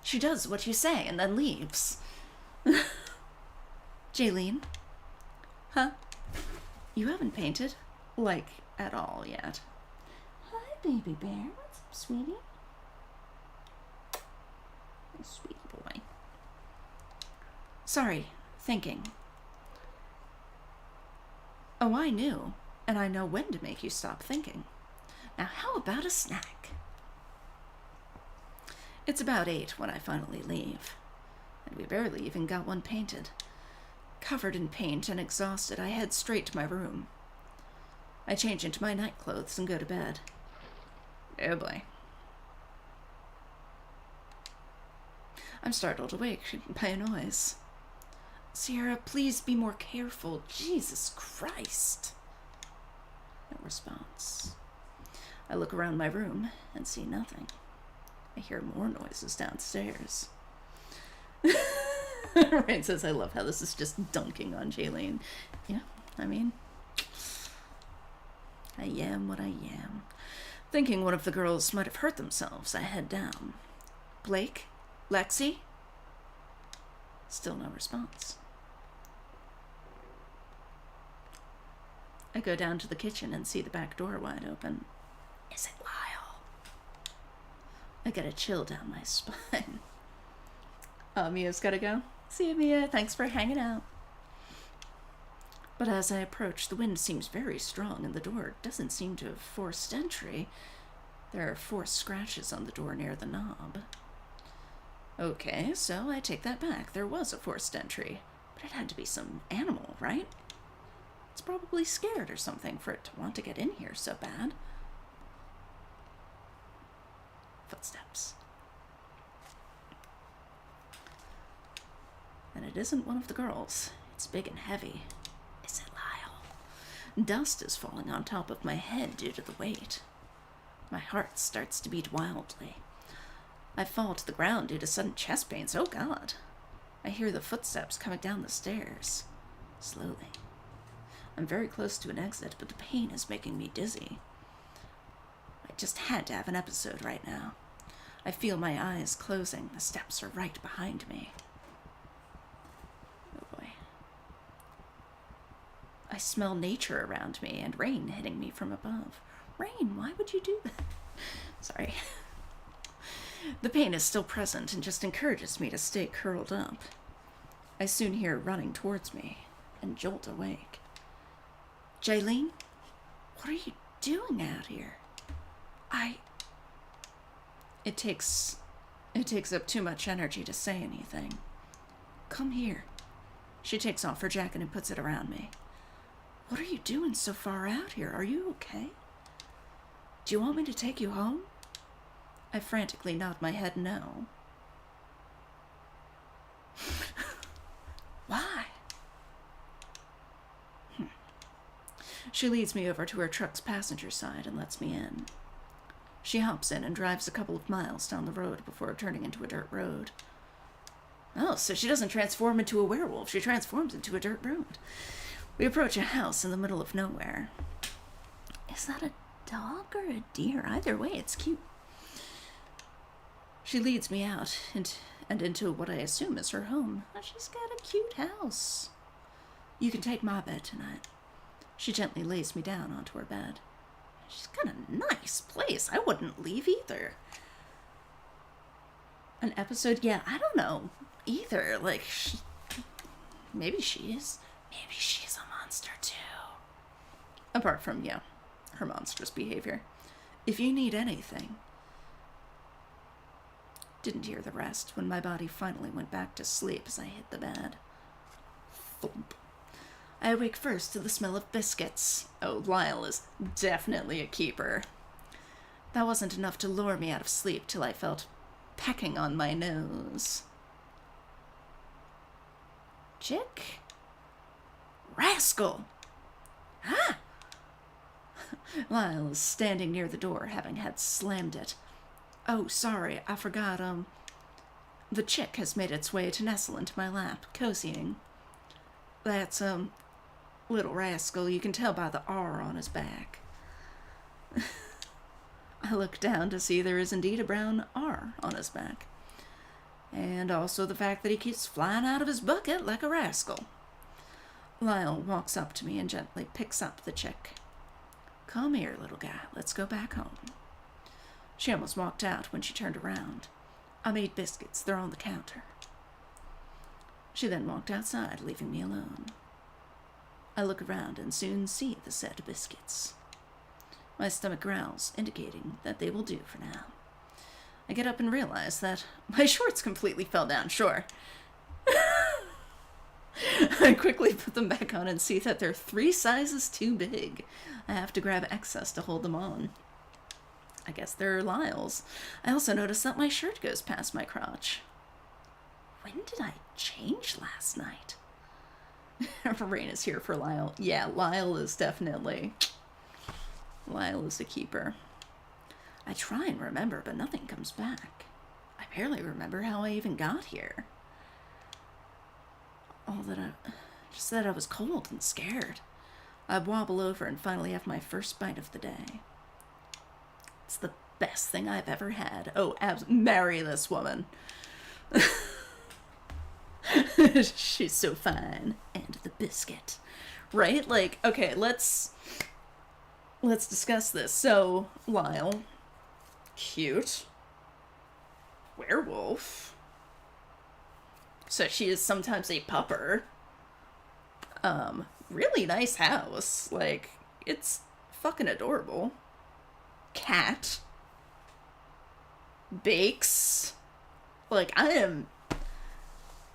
Speaker 1: She does what you say and then leaves. Jaylene? Huh? You haven't painted, like, at all yet. Hi, baby bear. What's up, sweetie? Sweet boy. Sorry, thinking. Oh, I knew, and I know when to make you stop thinking. Now, how about a snack? It's about 8 when I finally leave, and we barely even got one painted. Covered in paint and exhausted, I head straight to my room. I change into my night clothes and go to bed. Oh boy. I'm startled awake by a noise. Sierra, please be more careful. Jesus Christ. No response. I look around my room and see nothing. I hear more noises downstairs. Rain says, I love how this is just dunking on Jaylene. Yeah, I mean, I am what I am. Thinking one of the girls might have hurt themselves, I head down. Blake? Lexi? Still no response. I go down to the kitchen and see the back door wide open. Is it Lyle? I get a chill down my spine. Oh, Mia's gotta go. See you, Mia. Thanks for hanging out. But as I approach, the wind seems very strong, and the door doesn't seem to have forced entry. There are 4 scratches on the door near the knob. Okay, so I take that back. There was a forced entry, but it had to be some animal, right? It's probably scared or something for it to want to get in here so bad. Footsteps. And it isn't one of the girls. It's big and heavy. Is it Lyle? Dust is falling on top of my head due to the weight. My heart starts to beat wildly. I fall to the ground due to sudden chest pains. Oh God. I hear the footsteps coming down the stairs. Slowly. I'm very close to an exit, but the pain is making me dizzy. I just had to have an episode right now. I feel my eyes closing. The steps are right behind me. Oh boy. I smell nature around me and rain hitting me from above. Rain, why would you do that? Sorry. The pain is still present and just encourages me to stay curled up. I soon hear it running towards me and jolt awake. Jaylene, what are you doing out here? It takes up too much energy to say anything. Come here. She takes off her jacket and puts it around me. What are you doing so far out here? Are you okay? Do you want me to take you home? I frantically nod my head no. Why? She leads me over to her truck's passenger side and lets me in. She hops in and drives a couple of miles down the road before turning into a dirt road. Oh, so she doesn't transform into a werewolf. She transforms into a dirt road. We approach a house in the middle of nowhere. Is that a dog or a deer? Either way, it's cute. She leads me out and into what I assume is her home. Oh, she's got a cute house. You can take my bed tonight. She gently lays me down onto her bed. She's got a nice place. I wouldn't leave either. An episode? Yeah, I don't know either. Like, maybe she is. Maybe she's a monster too. Apart from, yeah, her monstrous behavior. If you need anything. Didn't hear the rest when my body finally went back to sleep as I hit the bed. Thump. I awake first to the smell of biscuits. Oh, Lyle is definitely a keeper. That wasn't enough to lure me out of sleep till I felt pecking on my nose. Chick? Rascal! Ah! Lyle is standing near the door, having had slammed it. Oh, sorry, I forgot, the chick has made its way to nestle into my lap, cozying. That's, little rascal, you can tell by the R on his back. I look down to see there is indeed a brown R on his back. And also the fact that he keeps flying out of his bucket like a rascal. Lyle walks up to me and gently picks up the chick. Come here, little guy, let's go back home. She almost walked out when she turned around. I made biscuits, they're on the counter. She then walked outside, leaving me alone. I look around and soon see the said biscuits. My stomach growls, indicating that they will do for now. I get up and realize that my shorts completely fell down, sure. I quickly put them back on and see that they're 3 sizes too big. I have to grab excess to hold them on. I guess they're Lyle's. I also noticed that my shirt goes past my crotch. When did I change last night? Rain is here for Lyle. Yeah, Lyle is definitely... Lyle is a keeper. I try and remember, but nothing comes back. I barely remember how I even got here. Just that I was cold and scared. I wobble over and finally have my first bite of the day. It's the best thing I've ever had. Oh, marry this woman. She's so fine. And the biscuit. Right? Like, okay, let's discuss this. So, Lyle. Cute. Werewolf. So she is sometimes a pupper. really nice house. Like, it's fucking adorable. Cat. Bakes. Like, I am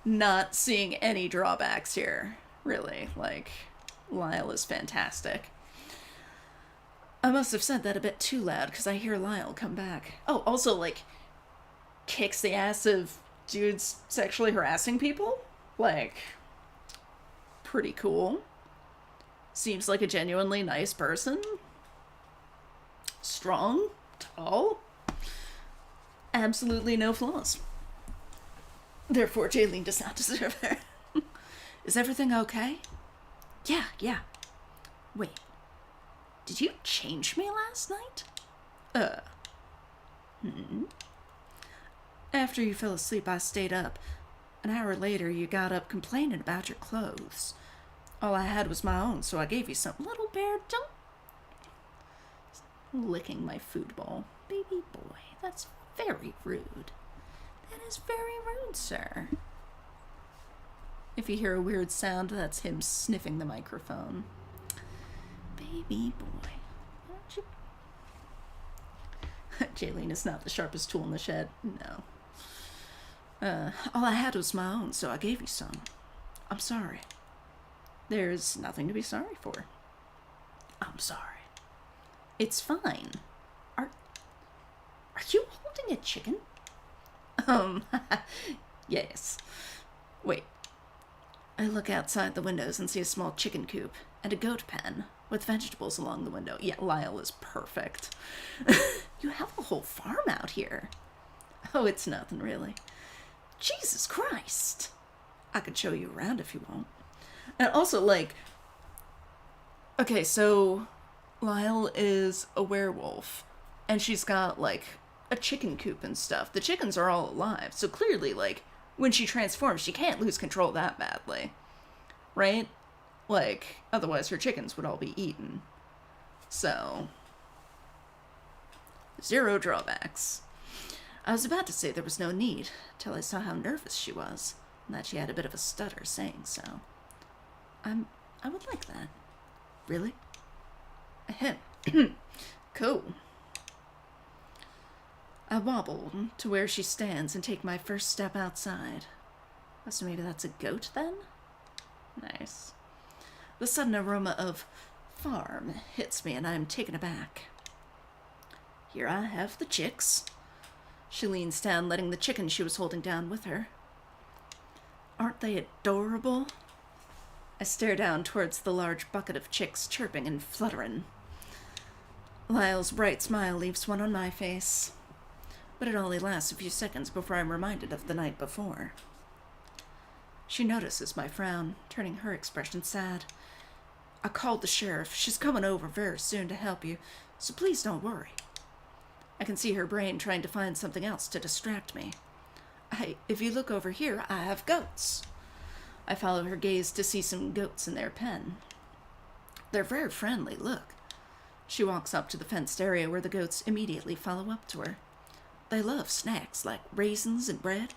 Speaker 1: not seeing any drawbacks here, really. Like, Lyle is fantastic. I must have said that a bit too loud because I hear Lyle come back. Oh, also, like, kicks the ass of dudes sexually harassing people. Like, pretty cool. Seems like a genuinely nice person. Strong, tall. Absolutely no flaws. Therefore, Jaylene does not deserve her. Is everything okay? Yeah. Wait. Did you change me last night? After you fell asleep, I stayed up. An hour later, you got up complaining about your clothes. All I had was my own, so I gave you some. Little bear, don't... Licking my food bowl. Baby boy, that's very rude. That is very rude, sir. If you hear a weird sound, that's him sniffing the microphone. Baby boy, why don't you... Jaylene is not the sharpest tool in the shed. No. All I had was my own, so I gave you some. I'm sorry. There's nothing to be sorry for. I'm sorry. It's fine. Are you holding a chicken? Yes. Wait. I look outside the windows and see a small chicken coop and a goat pen with vegetables along the window. Yeah, Lyle is perfect. You have a whole farm out here. Oh, it's nothing really. Jesus Christ. I could show you around if you want. And also, like... Okay, so... Lyle is a werewolf. And she's got, like, a chicken coop and stuff. The chickens are all alive. So clearly, like, when she transforms, she can't lose control that badly. Right? Like, otherwise her chickens would all be eaten. So... Zero drawbacks. I was about to say there was no need, till I saw how nervous she was, and that she had a bit of a stutter saying so. I would like that. Really? Ahem. Cool. I wobble to where she stands and take my first step outside. So maybe that's a goat then? Nice. The sudden aroma of farm hits me and I am taken aback. Here I have the chicks. She leans down, letting the chicken she was holding down with her. Aren't they adorable? I stare down towards the large bucket of chicks chirping and fluttering. Lyle's bright smile leaves one on my face, but it only lasts a few seconds before I'm reminded of the night before. She notices my frown, turning her expression sad. I called the sheriff. She's coming over very soon to help you, so please don't worry. I can see her brain trying to find something else to distract me. If you look over here, I have goats. I follow her gaze to see some goats in their pen. They're very friendly, look. She walks up to the fenced area where the goats immediately follow up to her. They love snacks like raisins and bread.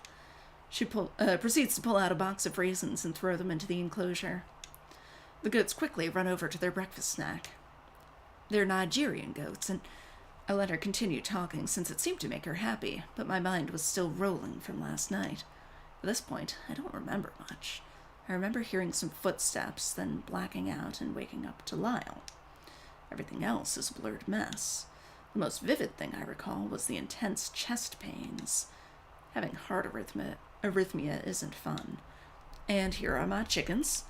Speaker 1: She proceeds to pull out a box of raisins and throw them into the enclosure. The goats quickly run over to their breakfast snack. They're Nigerian goats, and I let her continue talking since it seemed to make her happy, but my mind was still rolling from last night. At this point, I don't remember much. I remember hearing some footsteps, then blacking out and waking up to Lyle. Everything else is a blurred mess. The most vivid thing I recall was the intense chest pains. Having heart arrhythmia isn't fun. And here are my chickens.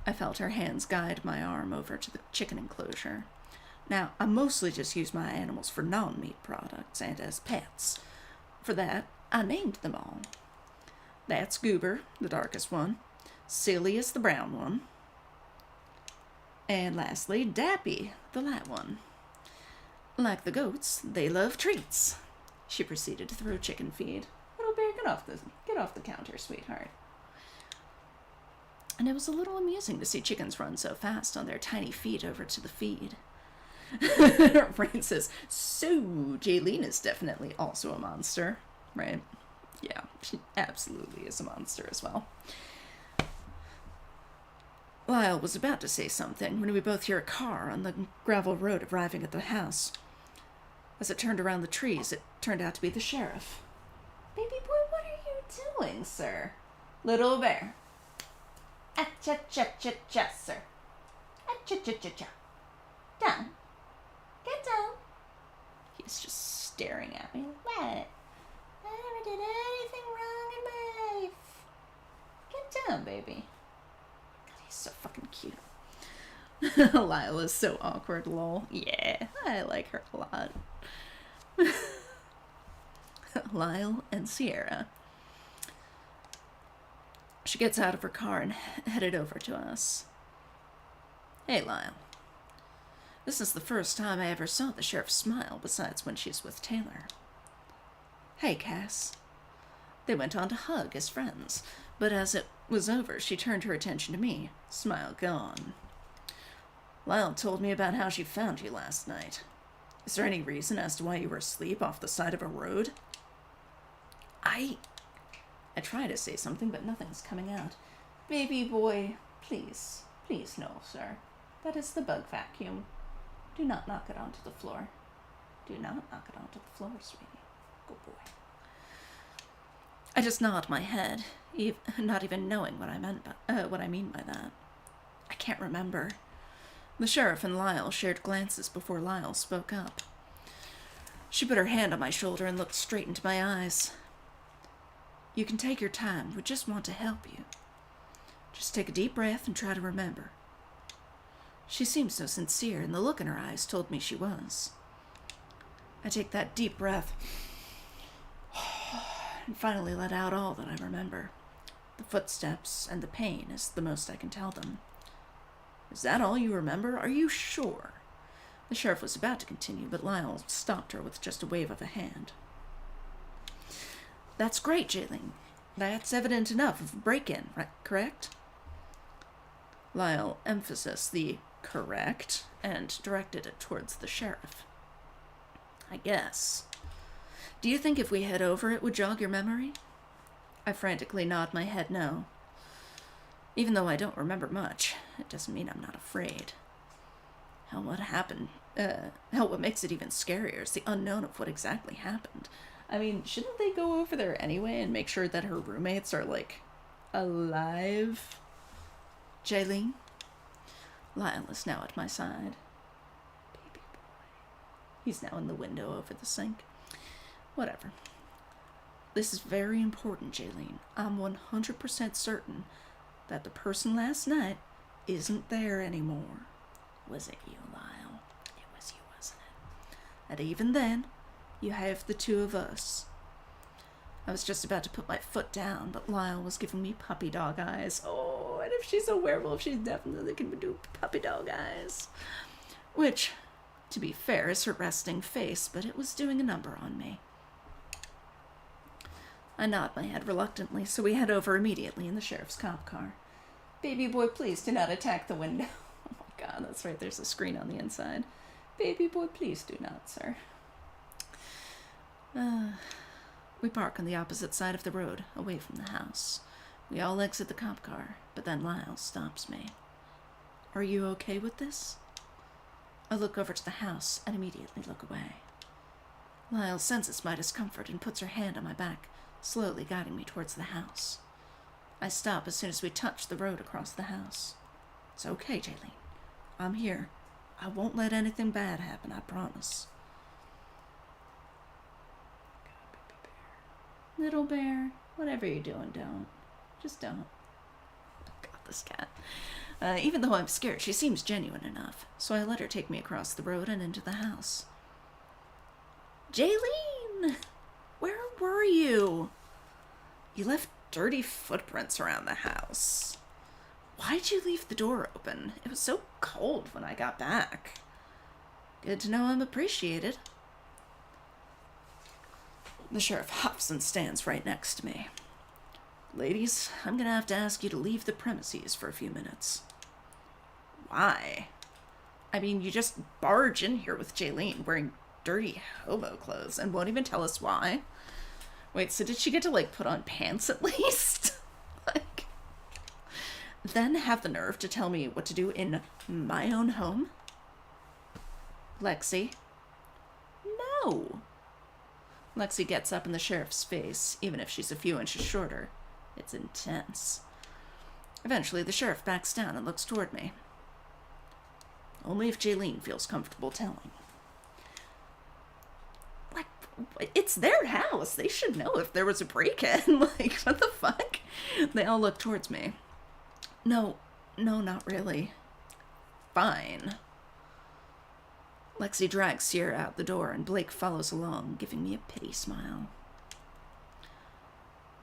Speaker 1: I felt her hands guide my arm over to the chicken enclosure. Now, I mostly just use my animals for non-meat products and as pets. For that, I named them all. That's Goober, the darkest one. Silly is the brown one. And lastly, Dappy, the light one. Like the goats, they love treats. She proceeded to throw chicken feed. Little bear, get off the counter, sweetheart. And it was a little amusing to see chickens run so fast on their tiny feet over to the feed. Rain says, so Jaylene is definitely also a monster, right? Yeah, she absolutely is a monster as well. Lyle was about to say something when we both hear a car on the gravel road arriving at the house. As it turned around the trees, it turned out to be the sheriff. Baby boy, what are you doing, sir? Little Bear. Ah-cha-cha-cha-cha, sir. Ah-cha-cha-cha-cha. Down. Get down. He's just staring at me. What? I never did anything wrong in my life. Get down, baby. God, he's so fucking cute. Lyle is so awkward, lol. Yeah, I like her a lot. Lyle and Sierra. She gets out of her car and headed over to us. Hey, Lyle. This is the first time I ever saw the sheriff smile besides when she's with Taylor. Hey, Cass. They went on to hug as friends, but as it was over, she turned her attention to me, smile gone. Lyle told me about how she found you last night. Is there any reason as to why you were asleep off the side of a road? I try to say something, but nothing's coming out. Baby boy, please, please no, sir. That is the bug vacuum. Do not knock it onto the floor. Do not knock it onto the floor, sweetie. Good boy. I just nod my head, not even knowing what I mean by that. I can't remember. The sheriff and Lyle shared glances before Lyle spoke up. She put her hand on my shoulder and looked straight into my eyes. You can take your time. We just want to help you. Just take a deep breath and try to remember. She seemed so sincere, and the look in her eyes told me she was. I take that deep breath and finally let out all that I remember. The footsteps and the pain is the most I can tell them. Is that all you remember? Are you sure? The sheriff was about to continue, but Lyle stopped her with just a wave of a hand. That's great, Jaylene. That's evident enough of a break-in, right? Correct? Lyle emphasized the correct and directed it towards the sheriff. I guess. Do you think if we head over it would jog your memory? I frantically nod my head no. Even though I don't remember much, it doesn't mean I'm not afraid. Hell, what happened? What makes it even scarier is the unknown of what exactly happened. I mean, shouldn't they go over there anyway and make sure that her roommates are, like, alive? Jaylene? Lyle is now at my side. Baby boy. He's now in the window over the sink. Whatever. This is very important, Jaylene. I'm 100% certain that the person last night isn't there anymore. Was it you, Lyle? It was you, wasn't it? And even then, you have the two of us. I was just about to put my foot down, but Lyle was giving me puppy dog eyes. Oh, and if she's a werewolf, she's definitely going to do puppy dog eyes. Which, to be fair, is her resting face, but it was doing a number on me. I nod my head reluctantly, so we head over immediately in the sheriff's cop car. Baby boy, please do not attack the window. Oh my god, that's right, there's a screen on the inside. Baby boy, please do not, sir. We park on the opposite side of the road, away from the house. We all exit the cop car, but then Lyle stops me. Are you okay with this? I look over to the house and immediately look away. Lyle senses my discomfort and puts her hand on my back, slowly guiding me towards the house. I stop as soon as we touch the road across the house. It's okay, Jaylene. I'm here. I won't let anything bad happen, I promise. Little bear, whatever you're doing, don't. Just don't. God, this cat. Even though I'm scared, she seems genuine enough, so I let her take me across the road and into the house. Jaylene! Where were you? You left dirty footprints around the house. Why'd you leave the door open? It was so cold when I got back. Good to know I'm appreciated. The sheriff huffs and stands right next to me. Ladies, I'm gonna have to ask you to leave the premises for a few minutes. Why? I mean, you just barge in here with Jaylene wearing dirty hobo clothes and won't even tell us why. Wait, so did she get to, like, put on pants at least? Like, then have the nerve to tell me what to do in my own home? Lexi. No. Lexi gets up in the sheriff's face, even if she's a few inches shorter. It's intense. Eventually, the sheriff backs down and looks toward me. Only if Jaylene feels comfortable telling. Like, it's their house. They should know if there was a break-in. Like, what the fuck? They all look towards me. No, not really. Fine. Lexi drags Sierra out the door, and Blake follows along, giving me a pity smile.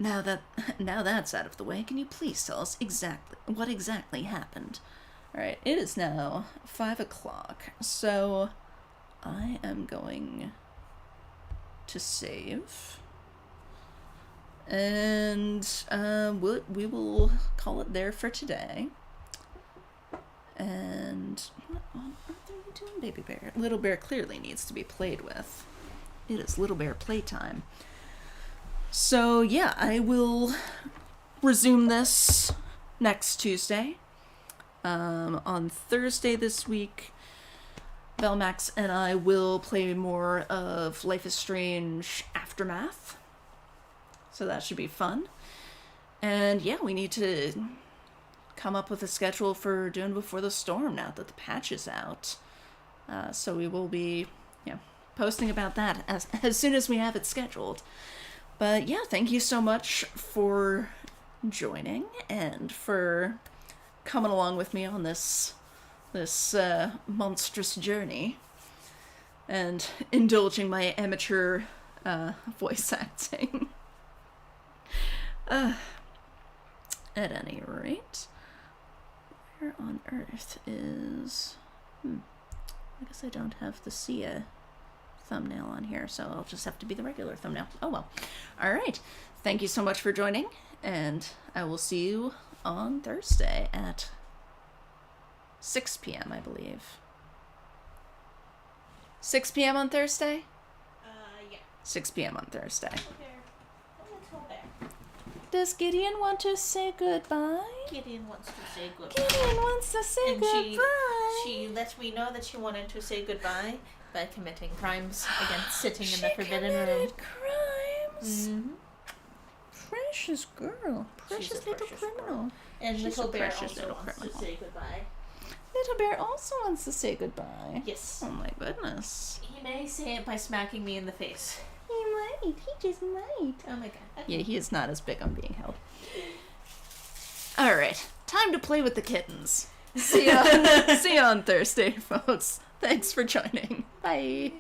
Speaker 1: Now that's out of the way, can you please tell us what exactly happened? Alright, it is now 5 o'clock, so I am going to save. And we will call it there for today. And what on earth are you doing, baby bear? Little Bear clearly needs to be played with. It is Little Bear playtime. So yeah, I will resume this next Tuesday. On Thursday this week, Velmax and I will play more of Life is Strange Aftermath. So that should be fun. And yeah, we need to come up with a schedule for Dune Before the Storm now that the patch is out. So we will be, posting about that as soon as we have it scheduled. But yeah, thank you so much for joining and for coming along with me on this monstrous journey and indulging my amateur voice acting. At any rate, where on earth is... I guess I don't have the Sia thumbnail on here, so I'll just have to be the regular thumbnail. Oh well. Alright, thank you so much for joining, and I will see you on Thursday at 6 p.m., I believe. 6 p.m. on Thursday?
Speaker 2: Yeah.
Speaker 1: 6 p.m. on Thursday.
Speaker 2: Little bear.
Speaker 1: Does Gideon want to say goodbye?
Speaker 2: Gideon wants to say goodbye.
Speaker 1: Gideon wants to say
Speaker 2: And
Speaker 1: goodbye.
Speaker 2: She let me know that she wanted to say goodbye by committing crimes against sitting in the forbidden room.
Speaker 1: Crimes?
Speaker 2: Mm-hmm.
Speaker 1: Precious girl. Precious little
Speaker 2: precious
Speaker 1: criminal.
Speaker 2: girl. And
Speaker 1: She's
Speaker 2: Little
Speaker 1: a
Speaker 2: Bear
Speaker 1: precious
Speaker 2: also
Speaker 1: little
Speaker 2: wants
Speaker 1: criminal.
Speaker 2: to say goodbye.
Speaker 1: Little Bear also wants to say goodbye.
Speaker 2: Yes.
Speaker 1: Oh my goodness.
Speaker 2: He may say it by smacking me in the face.
Speaker 1: He might. He just might.
Speaker 2: Oh my god.
Speaker 1: Yeah, he is not as big on being held. Alright, time to play with the kittens. See you on Thursday, folks. Thanks for joining. Bye.